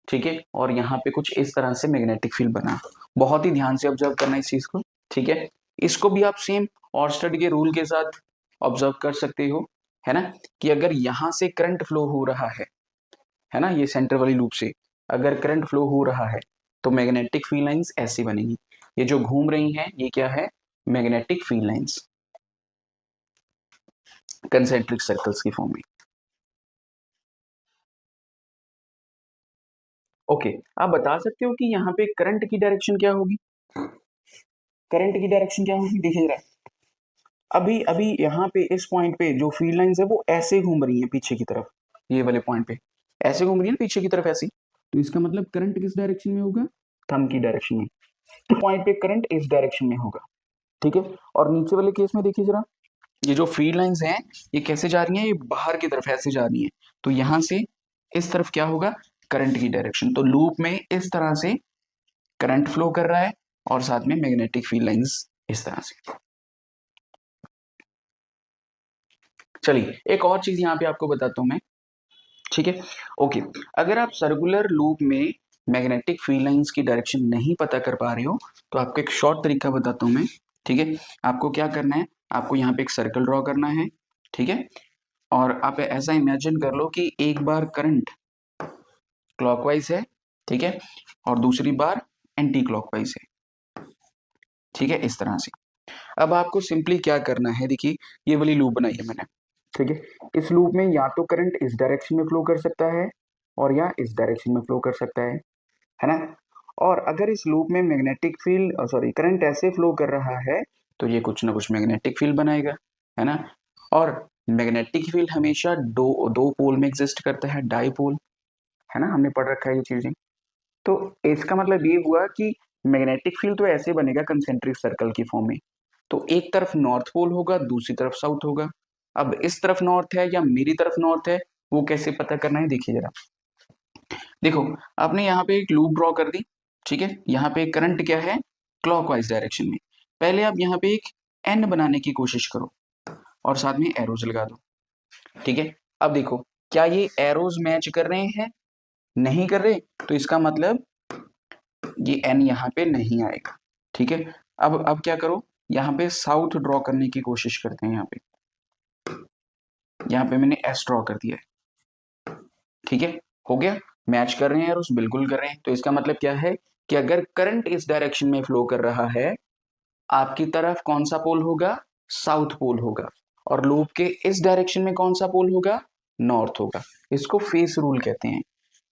S1: ठीक है, और यहाँ पे कुछ इस तरह से मैग्नेटिक फील्ड बना। बहुत ही ध्यान से ऑब्जर्व करना इस चीज को। ठीक है, इसको भी आप सेम ऑर्स्टेड के रूल के साथ ऑब्जर्व कर सकते हो, है ना, कि अगर यहाँ से करंट फ्लो हो रहा है ना, ये सेंटर वाली लूप से अगर करंट फ्लो हो रहा है तो मैग्नेटिक फील्ड लाइंस ऐसी बनेगी। ये जो घूम रही हैं ये क्या है, magnetic field lines concentric circles की फॉर्म में। ओके, आप बता सकते हो कि यहाँ पे करंट की डायरेक्शन क्या होगी, करंट की डायरेक्शन क्या होगी, देखिए जरा। अभी अभी यहाँ पे इस पॉइंट पे जो फील्ड लाइंस है वो ऐसे घूम रही है पीछे की तरफ, ये वाले पॉइंट पे ऐसे घूम रही है पीछे की तरफ ऐसी, तो इसका मतलब करंट किस डायरेक्शन में होगा, थंब की डायरेक्शन में। पॉइंट पे करंट इस डायरेक्शन में होगा। ठीक है, और नीचे वाले केस में देखिए जरा, ये जो फील्ड लाइंस हैं ये कैसे जा रही हैं, ये बाहर की तरफ ऐसे जा रही हैं, तो यहां से इस तरफ क्या होगा, करंट की डायरेक्शन। तो लूप में इस तरह से करंट फ्लो कर रहा है और साथ में मैग्नेटिक फील्ड लाइंस इस तरह से। चलिए एक और चीज यहाँ पे आपको बताता हूं मैं। ठीक है, ओके, अगर आप सर्कुलर लूप में मैग्नेटिक फील्ड लाइंस की डायरेक्शन नहीं पता कर पा रहे हो तो आपको एक शॉर्ट तरीका बताता हूं मैं। ठीक है, आपको क्या करना है, आपको यहाँ पे एक सर्कल ड्रॉ करना है। ठीक है, और आप ऐसा इमेजिन कर लो कि एक बार करंट क्लॉकवाइज है, ठीक है, और दूसरी बार एंटी क्लॉकवाइज है। ठीक है, इस तरह से। अब आपको सिंपली क्या करना है, देखिए ये वाली लूप बनाई है मैंने। ठीक है, इस लूप में या तो करंट इस डायरेक्शन में फ्लो कर सकता है और या इस डायरेक्शन में फ्लो कर सकता है ना। और अगर इस लूप में मैग्नेटिक फील्ड सॉरी करंट ऐसे फ्लो कर रहा है तो ये कुछ ना कुछ मैग्नेटिक फील्ड बनाएगा, है ना। और मैग्नेटिक फील्ड हमेशा दो दो पोल में एग्जिस्ट करता है, डाईपोल, है ना, हमने पढ़ रखा है ये चीजें। तो इसका मतलब ये हुआ कि मैग्नेटिक फील्ड तो ऐसे बनेगा कंसेंट्रिक सर्कल की फॉर्म में, तो एक तरफ नॉर्थ पोल होगा दूसरी तरफ साउथ होगा। अब इस तरफ नॉर्थ है या मेरी तरफ नॉर्थ है वो कैसे पता करना है, देखिए जरा। देखो, आपने यहाँ पे एक लूप ड्रॉ कर दी। ठीक है, यहाँ पे करंट क्या है, क्लॉकवाइज डायरेक्शन में। पहले आप यहाँ पे एक एन बनाने की कोशिश करो और साथ में एरोज लगा दो। ठीक है, अब देखो क्या ये एरोज मैच कर रहे हैं, नहीं कर रहे, तो इसका मतलब ये एन यहाँ पे नहीं आएगा। ठीक है, अब क्या करो, यहाँ पे साउथ ड्रॉ करने की कोशिश करते हैं। यहाँ पे मैंने एस ड्रॉ कर दिया है। ठीक है, हो गया, मैच कर रहे हैं एरोस, बिल्कुल कर रहे हैं। तो इसका मतलब क्या है कि अगर करंट इस डायरेक्शन में फ्लो कर रहा है, आपकी तरफ कौन सा पोल होगा, साउथ पोल होगा, और लूप के इस डायरेक्शन में कौन सा पोल होगा, नॉर्थ होगा। इसको फेस रूल कहते हैं।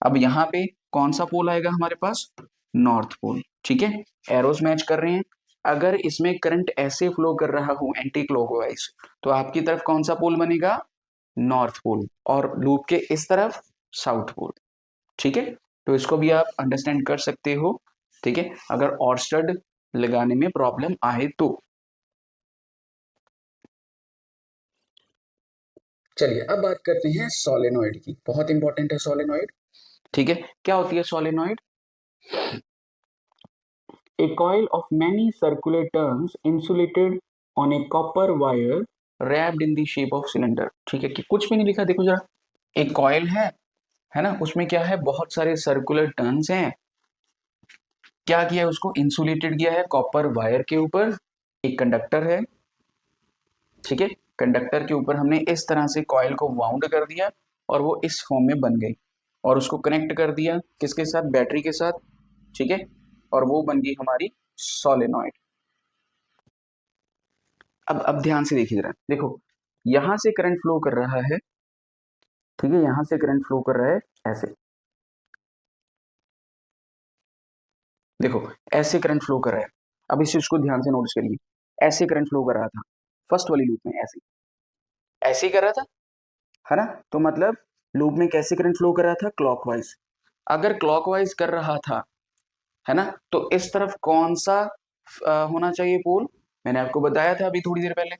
S1: अब यहाँ पे कौन सा पोल आएगा हमारे पास, नॉर्थ पोल। ठीक है, एरोस मैच कर रहे हैं। अगर इसमें करंट ऐसे फ्लो कर रहा हो एंटी क्लॉकवाइज, तो आपकी तरफ कौन सा पोल बनेगा, नॉर्थ पोल, और लूप के इस तरफ साउथ पोल। ठीक है, तो इसको भी आप अंडरस्टैंड कर सकते हो। ठीक है, अगर ऑर्स्टड लगाने में प्रॉब्लम आए तो। चलिए अब बात करते हैं सोलेनॉइड की, बहुत इंपॉर्टेंट है सोलेनॉइड। ठीक है, क्या होती है solenoid, a coil of many circular turns insulated on a copper wire wrapped in the shape of cylinder। ठीक है, कि कुछ भी नहीं लिखा, देखो जरा, एक कॉइल है ना, उसमें क्या है, बहुत सारे सर्कुलर टर्न्स हैं। क्या किया है, उसको इंसुलेटेड किया है कॉपर वायर के ऊपर। एक कंडक्टर है, ठीक है, कंडक्टर के ऊपर हमने इस तरह से कॉइल को वाउंड कर दिया और वो इस फॉर्म में बन गई, और उसको कनेक्ट कर दिया किसके साथ, बैटरी के साथ। ठीक है, और वो बन गई हमारी सोलेनॉइड। अब ध्यान से देखिए जरा, देखो यहां से करंट फ्लो कर रहा है। ठीक है, यहां से करंट फ्लो कर रहा है ऐसे, देखो ऐसे करंट फ्लो कर रहा है, अब इस चीज को ध्यान से नोटिस करिए, ऐसे करंट फ्लो कर रहा था फर्स्ट वाली लूप में, ऐसे ऐसे ही कर रहा था, है ना। तो मतलब लूप में कैसे करंट फ्लो कर रहा था, क्लॉकवाइज। अगर क्लॉकवाइज कर रहा था, है ना, तो इस तरफ कौन सा होना चाहिए पोल, मैंने आपको बताया था अभी थोड़ी देर पहले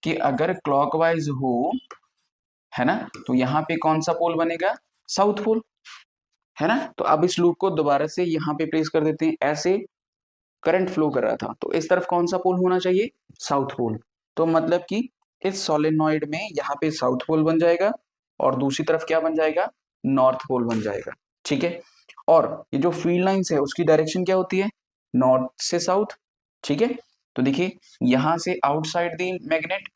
S1: कि अगर क्लॉकवाइज हो, है ना, तो यहाँ पे कौन सा पोल बनेगा, साउथ पोल, है ना। तो अब इस लूप को दोबारा से यहाँ पे प्लेस कर देते हैं, ऐसे करंट फ्लो कर रहा था, तो इस तरफ कौन सा पोल होना चाहिए, साउथ पोल। तो मतलब कि इस सोलेनॉइड में यहाँ पे साउथ पोल बन जाएगा और दूसरी तरफ क्या बन जाएगा, नॉर्थ पोल बन जाएगा, ठीक है। और ये जो फील्ड लाइंस है उसकी डायरेक्शन क्या होती है, नॉर्थ से साउथ, ठीक है। तो देखिए यहां से outside the magnet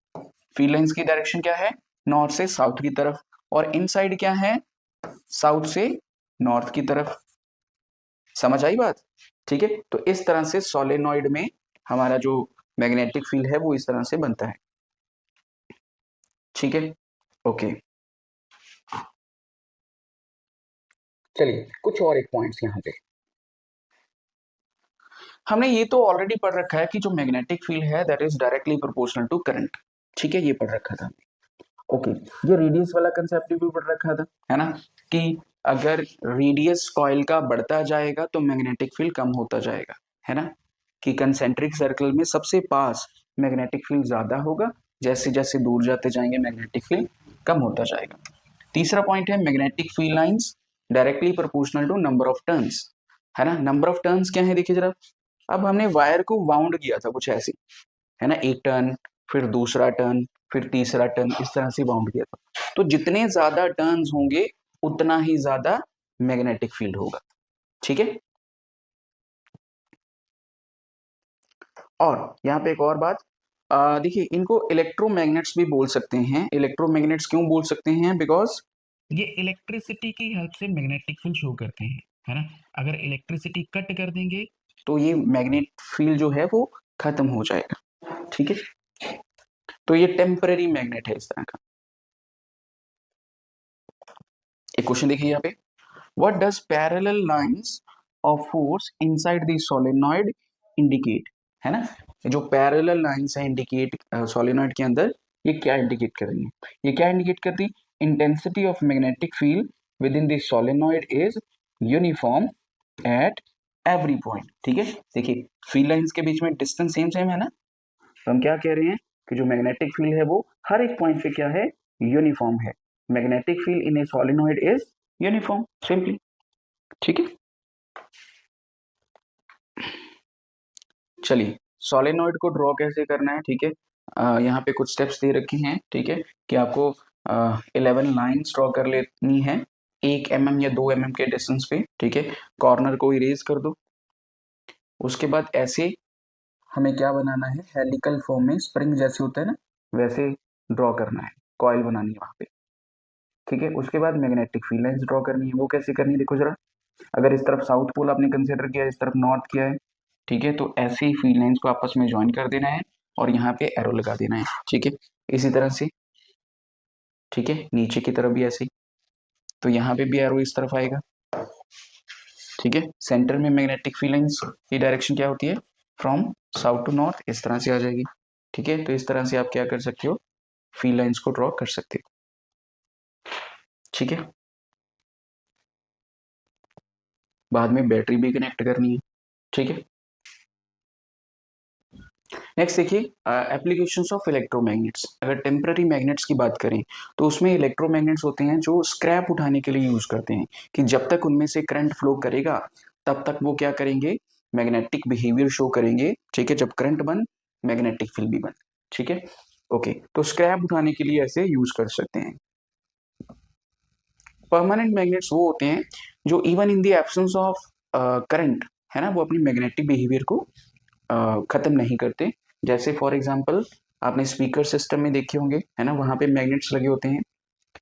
S1: field lines की डायरेक्शन क्या है, नॉर्थ से साउथ की तरफ, और इनसाइड क्या है, साउथ से नॉर्थ की तरफ। समझ आई बात, ठीक है। तो इस तरह से सोलेनॉइड में हमारा जो मैग्नेटिक फील्ड है वो इस तरह से बनता है, ठीक है, ओके। चलिए कुछ और एक पॉइंट्स यहाँ पे, हमने ये तो ऑलरेडी पढ़ रखा है कि जो मैग्नेटिक फील्ड है that is directly proportional to current, ठीक है, ये पढ़ रखा था, ओके। ये रेडियस वाला कंसेप्ट भी पढ़ रखा था, है ना, कि अगर रेडियस कॉइल का बढ़ता जाएगा तो मैग्नेटिक फील्ड कम होता जाएगा, है ना, कि कंसेंट्रिक सर्कल में सबसे पास मैग्नेटिक फील्ड ज्यादा होगा, जैसे जैसे दूर जाते जाएंगे मैग्नेटिक फील्ड कम होता जाएगा। तीसरा पॉइंट है magnetic field lines directly proportional to number of turns, है ना। नंबर ऑफ टर्न्स क्या है देखिए जरा, अब हमने वायर को वाउंड किया था कुछ ऐसे, है ना, एक टर्न, फिर दूसरा टर्न, फिर तीसरा टर्न, इस तरह से बाउंड किया था। तो जितने ज्यादा टर्न्स होंगे उतना ही ज्यादा मैग्नेटिक फील्ड होगा, ठीक है। और यहाँ पे एक और बात, देखिए इनको इलेक्ट्रोमैग्नेट्स भी बोल सकते हैं। इलेक्ट्रोमैग्नेट्स क्यों बोल सकते हैं, बिकॉज ये इलेक्ट्रिसिटी की हेल्प से मैग्नेटिक फील्ड शो करते हैं, है ना। अगर इलेक्ट्रिसिटी कट कर देंगे तो ये मैग्नेट फील्ड जो है वो खत्म हो जाएगा, ठीक है। तो ये टेम्पररी मैग्नेट है इस तरह का। एक क्वेश्चन देखिए यहाँ पे, what does parallel lines of force inside the solenoid indicate, है ना। जो पैरेलल लाइंस है इंडिकेट सोलेनॉइड के अंदर, ये क्या इंडिकेट कर रही है, ये क्या इंडिकेट करती, intensity of magnetic field with in the solenoid is uniform at every point, ठीक है। देखिए फील्ड लाइंस के बीच में डिस्टेंस सेम सेम है ना, तो हम क्या कह रहे हैं कि जो मैग्नेटिक फील्ड है वो हर एक पॉइंट पे क्या है, यूनिफॉर्म है। Magnetic field in A solenoid is uniform, simply, ठीक है। चलिए सोलेनॉइड को ड्रॉ कैसे करना है, ठीक है। यहाँ पे कुछ स्टेप्स दे रखे हैं, ठीक है, कि आपको 11 लाइन्स ड्रॉ कर लेनी है 1 mm या 2 mm के डिस्टेंस पे, ठीक है। कॉर्नर को इरेज कर दो, उसके बाद ऐसे हमें क्या बनाना है, हेलिकल फॉर्म में स्प्रिंग जैसे होता है ना वैसे ड्रॉ करना है, कॉइल बनानी है वहां पे, ठीक है। उसके बाद मैग्नेटिक फील्ड लाइंस ड्रॉ करनी है, वो कैसे करनी है देखो जरा। अगर इस तरफ साउथ पोल आपने कंसिडर किया, इस तरफ नॉर्थ किया है, ठीक है, तो ऐसे ही फील्ड लाइंस को आपस में ज्वाइन कर देना है और यहाँ पे एरो लगा देना है, ठीक है। इसी तरह से, ठीक है, नीचे की तरफ भी ऐसे ही, तो यहाँ पे भी एरो इस तरफ आएगा, ठीक है। सेंटर में मैग्नेटिक फील्ड लाइंस की डायरेक्शन क्या होती है, फ्रॉम साउथ टू नॉर्थ, इस तरह से आ जाएगी, ठीक है। तो इस तरह से आप क्या कर सकते हो, फील्ड लाइंस को ड्रॉ कर सकते हो, ठीक है। बाद में बैटरी भी कनेक्ट करनी है, ठीक है। नेक्स्ट देखिए एप्लीकेशंस ऑफ इलेक्ट्रोमैग्नेट्स। अगर टेम्पररी मैग्नेट्स की बात करें तो उसमें इलेक्ट्रोमैग्नेट्स होते हैं जो स्क्रैप उठाने के लिए यूज करते हैं, कि जब तक उनमें से करंट फ्लो करेगा तब तक वो क्या करेंगे, मैग्नेटिक बिहेवियर शो करेंगे, ठीक है। जब करंट बन, मैग्नेटिक फील्ड भी बन, ठीक है, ओके। तो स्क्रैप उठाने के लिए ऐसे यूज कर सकते हैं। परमानेंट मैग्नेट्स वो होते हैं जो even in the absence of current, है ना, वो अपनी मैग्नेटिक बिहेवियर को खत्म नहीं करते। जैसे फॉर एग्जांपल आपने स्पीकर सिस्टम में देखे होंगे, है ना, वहां पे मैग्नेट्स लगे होते हैं।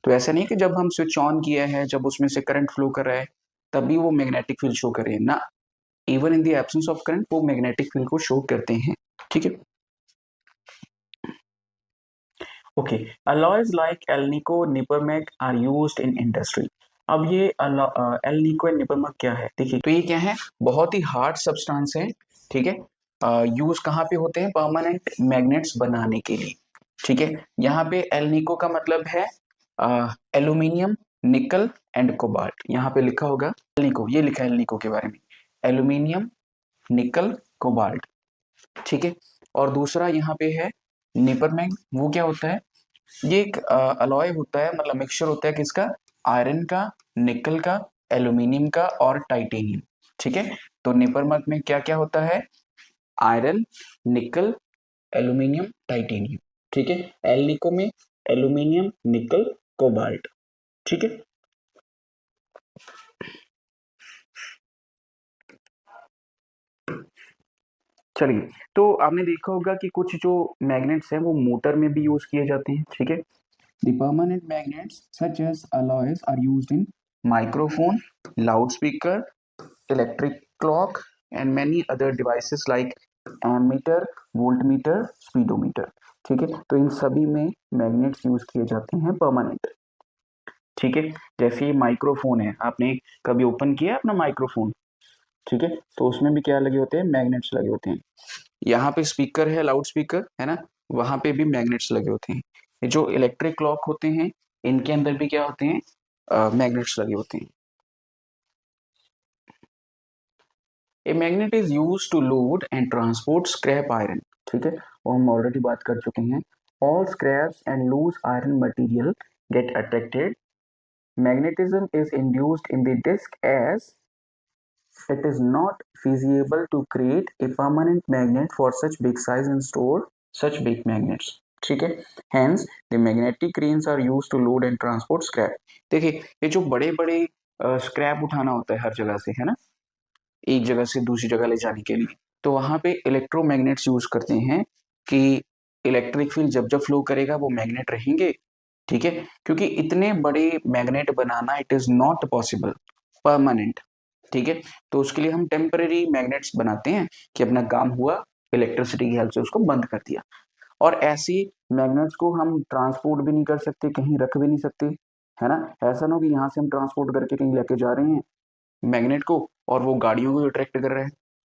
S1: तो ऐसा नहीं कि जब हम स्विच ऑन किया है, जब उसमें से करंट फ्लो कर रहा है तभी वो मैग्नेटिक फील्ड शो कर रहे हैं ना, even in the absence of current वो मैग्नेटिक फील्ड को शो करते हैं, ठीक है, okay. Alloys like alnico nipermag are used in industry. अब ये एल निको एंड निपरमक क्या है, देखिए तो ये क्या है, बहुत ही हार्ड सब्सटेंस है, ठीक है। यूज कहाँ पे होते हैं, परमानेंट मैग्नेट्स बनाने के लिए, ठीक है। यहाँ पे एल निको का मतलब है एल्यूमिनियम, निकल एंड कोबाल्ट। यहाँ पे लिखा होगा एल निको, ये लिखा है एल निको के बारे में, एल्यूमिनियम, निकल, कोबाल्ट, ठीक है। और दूसरा यहाँ पे है निपरमैग, वो क्या होता है, ये एक अलॉय होता है, मतलब मिक्सचर होता है किसका, आयरन का, निकल का, एल्यूमिनियम का और टाइटेनियम, ठीक है। तो निपरमग में क्या क्या होता है, आयरन, निकल, एल्यूमिनियम, टाइटेनियम, ठीक है। एल निको में एल्यूमिनियम, निकल, कोबाल्ट, ठीक है। चलिए, तो आपने देखा होगा कि कुछ जो मैग्नेट्स हैं वो मोटर में भी यूज किए जाते हैं, ठीक है। The permanent magnets such as alloys are used in microphone, loudspeaker, electric clock and many other devices like ammeter, voltmeter, speedometer, ठीक है। तो इन सभी में मैग्नेट्स यूज किए जाते हैं परमानेंट, ठीक है। जैसे ये माइक्रोफोन है, आपने कभी ओपन किया अपना माइक्रोफोन, ठीक है, तो उसमें भी क्या लगे होते हैं, मैग्नेट्स लगे होते हैं। यहाँ पे स्पीकर है, लाउड स्पीकर है ना, वहां पे भी मैग्नेट्स लगे होते हैं। ये जो इलेक्ट्रिक क्लॉक होते हैं, इनके अंदर भी क्या होते हैं, मैग्नेट्स लगे होते हैं। A magnet is use to load and transport scrap iron, ठीक है, वो हम ऑलरेडी बात कर चुके हैं। All scraps and loose iron material get attracted, magnetism is induced in the disk as it is not feasible to create a permanent magnet for such big size and store such big magnets, ठीक है। Hence the magnetic cranes are used to load and transport scrap। देखिए, ये जो बड़े बड़े स्क्रैप उठाना होता है हर जगह से, है ना, एक जगह से दूसरी जगह ले जाने के लिए, तो वहां पे इलेक्ट्रोमैग्नेट्स यूज करते हैं कि इलेक्ट्रिक फील्ड जब जब फ्लो करेगा वो मैग्नेट रहेंगे, ठीक है। क्योंकि इतने बड़े magnet banana it is not possible permanent, ठीक है। तो उसके लिए हम टेम्पररी मैग्नेट्स बनाते हैं कि अपना काम हुआ, इलेक्ट्रिसिटी की हेल्प से उसको बंद कर दिया। और ऐसी मैग्नेट्स को हम ट्रांसपोर्ट भी नहीं कर सकते, कहीं रख भी नहीं सकते, है ना। ऐसा ना हो कि यहाँ से हम ट्रांसपोर्ट करके कहीं लेके जा रहे हैं मैग्नेट को और वो गाड़ियों को अट्रैक्ट कर रहा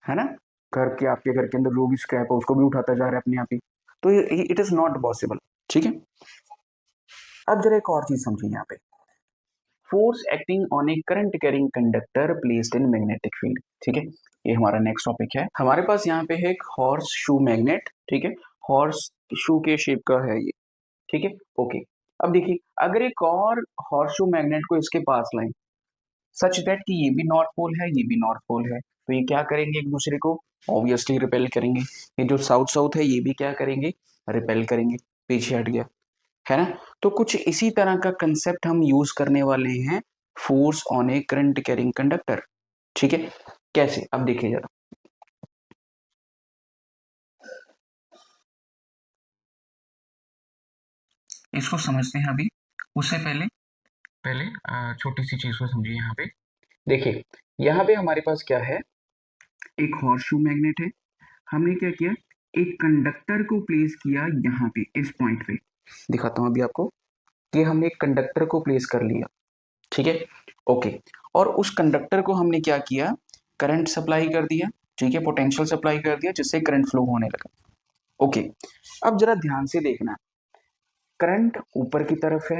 S1: है ना, घर के, आपके घर के अंदर जो भी स्क्रैप है उसको भी उठाता जा रहा है अपने आप ही, तो इट इज नॉट पॉसिबल, ठीक है। अब जरा एक और चीज समझिए यहाँ पे, force acting on A current carrying conductor placed in magnetic field, ठीक है। ये हमारा नेक्स्ट टॉपिक है। हमारे पास यहाँ पे है एक हॉर्स शू मैग्नेट, ठीक है, हॉर्स शू के शेप का है ये, ठीक है, ओके। अब देखिए, अगर एक और हॉर्स शू मैग्नेट को इसके पास लाएं सच दैट कि ये भी नॉर्थ पोल है, ये भी नॉर्थ पोल है, तो ये क्या करेंगे एक दूसरे को, ऑब्वियसली रिपेल करेंगे। ये जो साउथ साउथ है ये भी क्या करेंगे, रिपेल करेंगे, पीछे हट गया, है ना। तो कुछ इसी तरह का कंसेप्ट हम यूज करने वाले हैं force on A current carrying conductor, ठीक है। कैसे, अब देखिए जरा, इसको समझते हैं अभी। उससे पहले पहले छोटी सी चीज को समझिए यहाँ पे। देखिए, यहाँ पे हमारे पास क्या है, एक हॉर्सशू मैग्नेट है, हमने क्या किया, एक कंडक्टर को प्लेस किया यहाँ पे, इस पॉइंट पे दिखाता हूँ अभी आपको, कि हमने एक कंडक्टर को प्लेस कर लिया, ठीक है, ओके। और उस कंडक्टर को हमने क्या किया, करंट सप्लाई कर दिया, ठीक है, पोटेंशियल सप्लाई कर दिया जिससे करंट फ्लो होने लगा, ओके। अब जरा ध्यान से देखना, करंट ऊपर की तरफ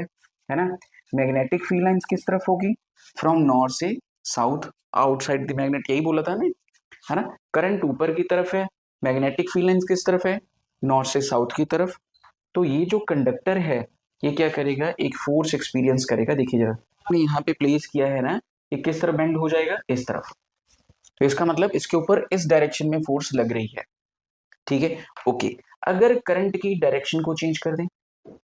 S1: है ना, मैग्नेटिक फील्ड लाइंस किस तरफ होगी, फ्रॉम नॉर्थ से साउथ, आउटसाइड द मैग्नेट, यही बोला था ना, है ना। करंट ऊपर की तरफ है, मैग्नेटिक फील्ड लाइंस किस तरफ है, नॉर्थ से साउथ की तरफ। तो ये जो कंडक्टर है ये क्या करेगा, एक फोर्स एक्सपीरियंस करेगा, देखिए जरा, हमने यहाँ पे प्लेस किया है ना, ये किस तरफ बेंड हो जाएगा, इस तरफ। तो इसका मतलब इसके ऊपर इस डायरेक्शन में फोर्स लग रही है, ठीक है, ओके। अगर करंट की डायरेक्शन को चेंज कर दें,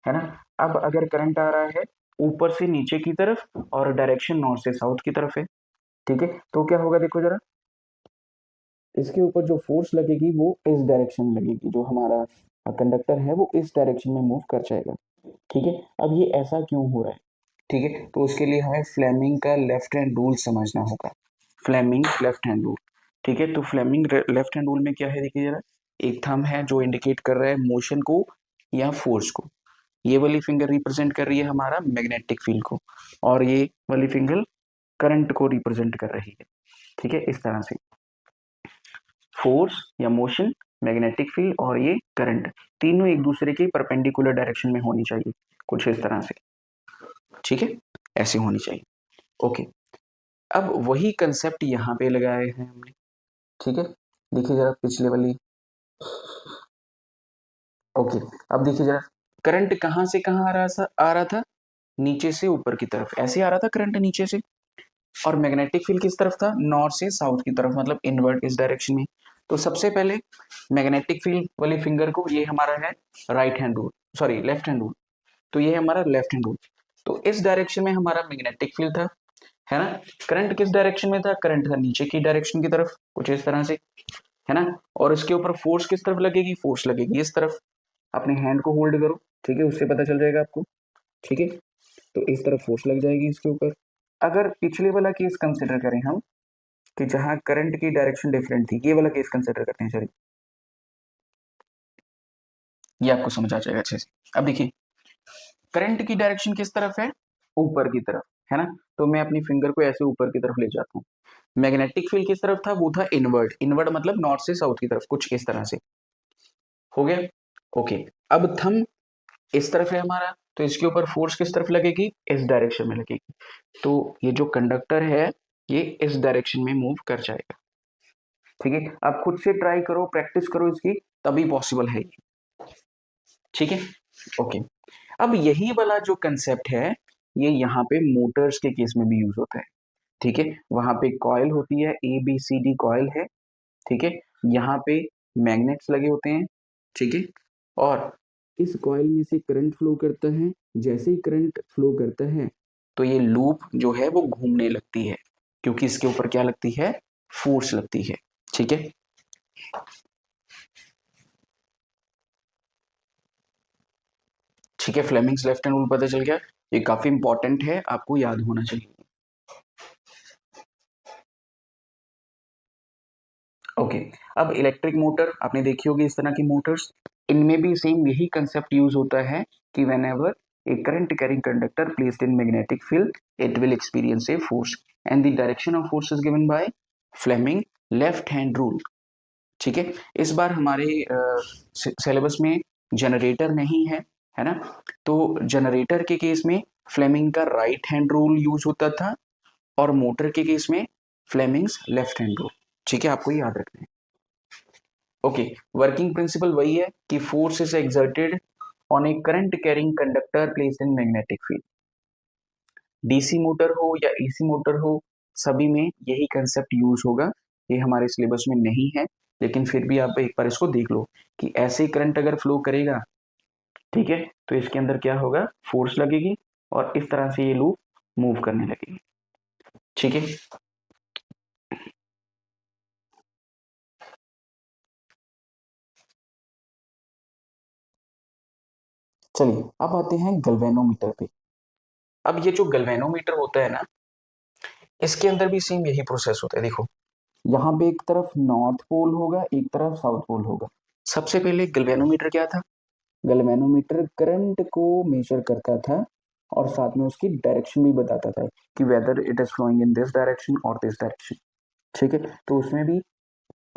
S1: है ना, अब अगर करंट आ रहा है ऊपर से नीचे की तरफ और डायरेक्शन नॉर्थ से साउथ की तरफ है, ठीक है, तो क्या होगा देखो जरा, इसके ऊपर जो फोर्स लगेगी वो इस डायरेक्शन में लगेगी, जो हमारा कंडक्टर है वो इस डायरेक्शन में मूव कर जाएगा, ठीक है। अब ये ऐसा क्यों हो रहा है, ठीक है, तो उसके लिए हमें फ्लेमिंग का लेफ्ट हैंड रूल समझना होगा, फ्लेमिंग लेफ्ट हैंड रूल, ठीक है। तो फ्लेमिंग लेफ्ट हैंड रूल में क्या है, देखिए जरा, एक थंब है जो इंडिकेट कर रहा है मोशन को या फोर्स को, ये वाली फिंगर रिप्रेजेंट कर रही है हमारा मैग्नेटिक फील्ड को, और ये वाली फिंगर करंट को रिप्रेजेंट कर रही है। ठीक है, इस तरह से फोर्स या मोशन, मैग्नेटिक फील्ड और ये करंट, तीनों एक दूसरे के परपेंडिकुलर डायरेक्शन में होनी चाहिए, कुछ इस तरह से। ठीक है, ऐसे होनी चाहिए। ओके, अब वही कंसेप्ट यहाँ पे लगाए हैं हमने। ठीक है, देखिए जरा पिछले वाली। ओके, अब देखिए जरा, करंट कहाँ से कहाँ आ रहा था, नीचे से ऊपर की तरफ ऐसे आ रहा था करंट नीचे से, और मैग्नेटिक फील्ड किस तरफ था, नॉर्थ से साउथ की तरफ, मतलब इनवर्ट इस डायरेक्शन में। तो सबसे पहले मैग्नेटिक फील्ड वाली फिंगर को, ये हमारा है right hand rule, sorry left hand rule, तो ये हमारा लेफ्ट हैंड रूल। तो इस डायरेक्शन में हमारा मैग्नेटिक फील्ड था, है ना। करंट किस डायरेक्शन में था, करंट था नीचे की डायरेक्शन की तरफ, कुछ इस तरह से, है ना। और इसके ऊपर फोर्स किस तरफ लगेगी, फोर्स लगेगी इस तरफ। अपने हैंड को होल्ड करो, ठीक है, उससे पता चल जाएगा आपको। ठीक है, तो इस तरफ फोर्स लग जाएगी इसके ऊपर। अगर पिछले वाला केस कंसिडर करें हम, कि जहां करंट की डायरेक्शन डिफरेंट थी, ये वाला केस कंसिडर करते हैं, चलिए ये आपको समझ आ जाएगा अच्छे से। अब देखिए, करंट की डायरेक्शन किस तरफ है, ऊपर की तरफ, है ना। तो मैं अपनी फिंगर को ऐसे ऊपर की तरफ ले जाता हूँ। मैग्नेटिक फील्ड किस तरफ था, वो था इनवर्ड, इनवर्ड मतलब नॉर्थ से साउथ की तरफ, कुछ इस तरह से। हो गया। ओके, अब थंब इस तरफ है हमारा, तो इसके ऊपर फोर्स किस तरफ लगेगी, इस डायरेक्शन में लगेगी। तो ये जो कंडक्टर है, ये इस डायरेक्शन में मूव कर जाएगा। ठीक है, आप खुद से ट्राई करो, प्रैक्टिस करो इसकी, तभी पॉसिबल है ये। ठीक है, ओके। अब यही वाला जो कंसेप्ट है, ये यहाँ पे मोटर्स के केस में भी यूज होता है। ठीक है, वहां पे कॉइल होती है, ABCD कॉइल है। ठीक है, यहाँ पे मैग्नेट्स लगे होते हैं। ठीक है, और इस कॉइल में से करंट फ्लो करता है। जैसे ही करंट फ्लो करता है, तो ये लूप जो है वो घूमने लगती है, क्योंकि इसके ऊपर क्या लगती है, फोर्स लगती है। ठीक है, ठीक है, फ्लेमिंग्स लेफ्ट हैंड रूल पता चल गया। ये काफी इंपॉर्टेंट है, आपको याद होना चाहिए। ओके, अब इलेक्ट्रिक मोटर आपने देखी होगी, इस तरह की मोटर्स, इनमें भी सेम यही कंसेप्ट यूज होता है कि whenever a current carrying conductor placed in magnetic field, it will experience a force and the direction of force is given by Fleming left hand rule. ठीक है, इस बार हमारे सिलेबस में जनरेटर नहीं है ना। तो जनरेटर के केस में फ्लेमिंग का राइट हैंड रूल यूज होता था, और मोटर के केस में फ्लेमिंग्स लेफ्ट हैंड रूल। ठीक है, आपको ये याद रखना है। ओके, वर्किंग प्रिंसिपल वही है कि force is exerted on A current carrying conductor placed in magnetic field. DC motor हो या एसी मोटर हो, सभी में यही कंसेप्ट यूज होगा। ये हमारे सिलेबस में नहीं है, लेकिन फिर भी आप एक बार इसको देख लो कि ऐसे करंट अगर फ्लो करेगा, ठीक है, तो इसके अंदर क्या होगा, फोर्स लगेगी, और इस तरह से ये लूप मूव करने लगेगी। ठीक है, चलिए अब आते हैं गैल्वेनोमीटर पे। अब ये जो गैल्वेनोमीटर होता है ना, इसके अंदर भी सेम यही प्रोसेस होता है। देखो, यहाँ पे एक तरफ नॉर्थ पोल होगा, एक तरफ साउथ पोल होगा। सबसे पहले गैल्वेनोमीटर क्या था, गैल्वेनोमीटर करंट को मेजर करता था, और साथ में उसकी डायरेक्शन भी बताता था कि whether it is flowing in this direction और दिस डायरेक्शन। ठीक है, तो उसमें भी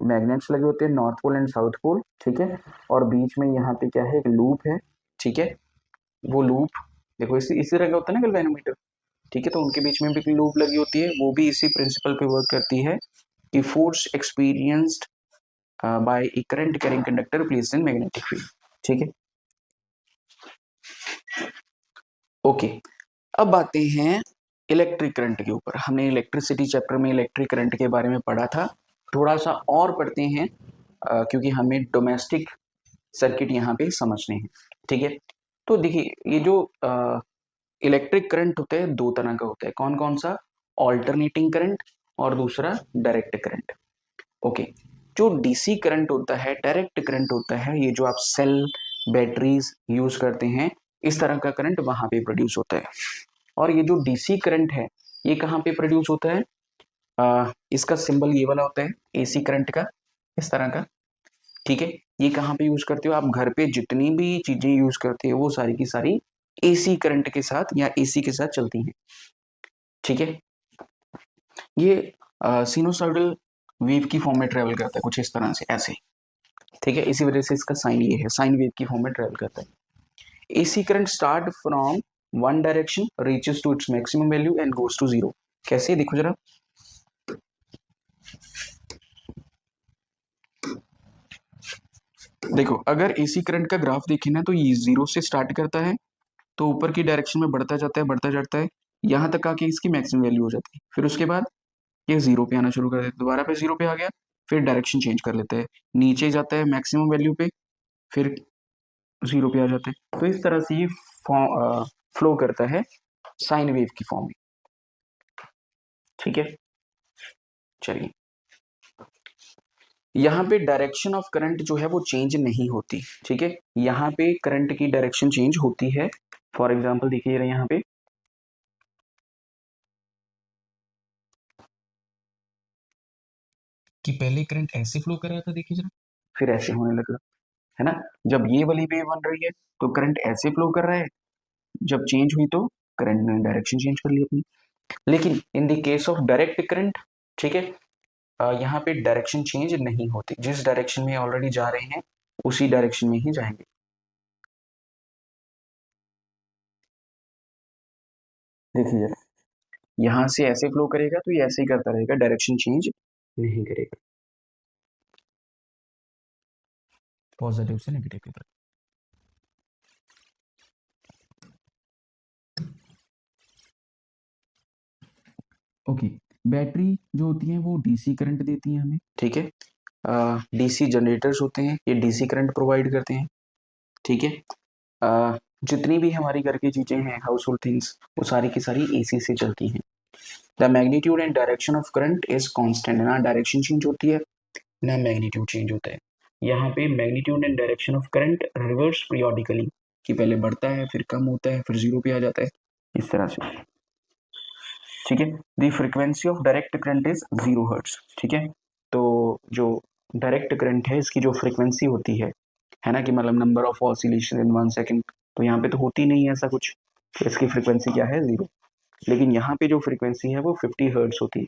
S1: मैग्नेट्स लगे होते हैं, north pole and south pole. ठीक है, और बीच में यहाँ पे क्या है, एक लूप है। ठीक है, वो लूप देखो इसी तरह का होता है ना गैल्वेनोमीटर। ठीक है, तो उनके बीच में भी लूप लगी होती है, वो भी इसी प्रिंसिपल पे वर्क करती है कि force experienced bye A current carrying conductor placed in magnetic field. ठीक है, ओके। अब आते हैं इलेक्ट्रिक करंट के ऊपर। हमने इलेक्ट्रिसिटी चैप्टर में इलेक्ट्रिक करंट के बारे में पढ़ा था, थोड़ा सा और पढ़ते हैं, क्योंकि हमें डोमेस्टिक सर्किट यहाँ पे समझने हैं। ठीक है, तो देखिए, ये जो इलेक्ट्रिक करंट होता है, दो तरह का होता है। कौन कौन सा, ऑल्टरनेटिंग करंट और दूसरा डायरेक्ट करंट। ओके, जो डीसी करंट होता है, डायरेक्ट करंट होता है, ये जो आप सेल बैटरीज यूज करते हैं, इस तरह का करंट वहां पे प्रोड्यूस होता है। और ये जो डीसी करंट है, ये कहाँ पे प्रोड्यूस होता है, इसका सिंबल ये वाला होता है, एसी करंट का, इस तरह का। ठीक है, ये कहाँ पे यूज करते हो आप? घर पे जितनी भी चीजें यूज करते हो वो सारी की सारी एसी करंट के साथ या एसी के साथ चलती हैं, ठीक है। ये सिनुसॉइडल वेव की फॉर्म में ट्रेवल करता है कुछ इस तरह से, ऐसे, ठीक है। इसी वजह से इसका साइन ये है, साइन वेव की फॉर्म में ट्रेवल करता है। AC current start from one direction, reaches to its maximum value and goes to zero. कैसे, देखो जरा, देखो अगर एसी करंट का ग्राफ देखें ना तो ये जीरो से स्टार्ट करता है, तो ऊपर की डायरेक्शन में बढ़ता जाता है, बढ़ता जाता है, यहाँ तक आके इसकी मैक्सिमम वैल्यू हो जाती है। फिर उसके बाद ये जीरो पे आना शुरू कर देता है, दोबारा पे जीरो पे आ गया, फिर डायरेक्शन चेंज कर लेता है, नीचे जाता है मैक्सिमम वैल्यू पे, फिर जीरो पे आ जाता है। तो इस तरह से ये फ्लो करता है साइन वेव की फॉर्म में, ठीक है। चलिए, यहाँ पे डायरेक्शन ऑफ करंट जो है वो चेंज नहीं होती, ठीक है। यहाँ पे करंट की डायरेक्शन चेंज होती है। फॉर एग्जाम्पल देखिए यहाँ पे, कि पहले करंट ऐसे फ्लो कर रहा था, देखिए जरा, फिर ऐसे होने लगा, है ना। जब ये वाली वेव बन रही है तो करंट ऐसे फ्लो कर रहा है, जब चेंज हुई तो करंट ने डायरेक्शन चेंज कर ली अपनी। लेकिन in the case of direct current, ठीक है, यहाँ पे डायरेक्शन चेंज नहीं होती, जिस डायरेक्शन में ऑलरेडी जा रहे हैं उसी डायरेक्शन में ही जाएंगे। देखिए यहाँ से ऐसे फ्लो करेगा तो ये ऐसे ही करता रहेगा, डायरेक्शन चेंज नहीं करेगा, पॉजिटिव से नेगेटिव की तरफ। ओके, बैटरी जो होती है वो डीसी करंट देती है हमें, ठीक है। डीसी जनरेटर्स होते हैं, ये डीसी करंट प्रोवाइड करते हैं, ठीक है। जितनी भी हमारी घर की चीजें हैं, हाउस होल्ड थिंग्स, वो सारी की सारी एसी से चलती हैं। The magnitude and direction of current is constant, ना डायरेक्शन चेंज होती है ना मैग्नीट्यूड चेंज होता है। यहाँ पे magnitude and direction of current reverse periodically, कि पहले बढ़ता है फिर कम होता है फिर जीरो पे आ जाता है, इस तरह से, ठीक है। The frequency of direct current is 0 hertz, ठीक है। तो जो डायरेक्ट करंट है इसकी जो फ्रीक्वेंसी होती है ना, कि मतलब number of oscillation in 1 second, तो यहाँ पे तो होती नहीं है ऐसा कुछ, तो इसकी फ्रीक्वेंसी क्या है, 0। लेकिन यहाँ पे जो फ्रीक्वेंसी है वो 50 हर्ट्ज होती है,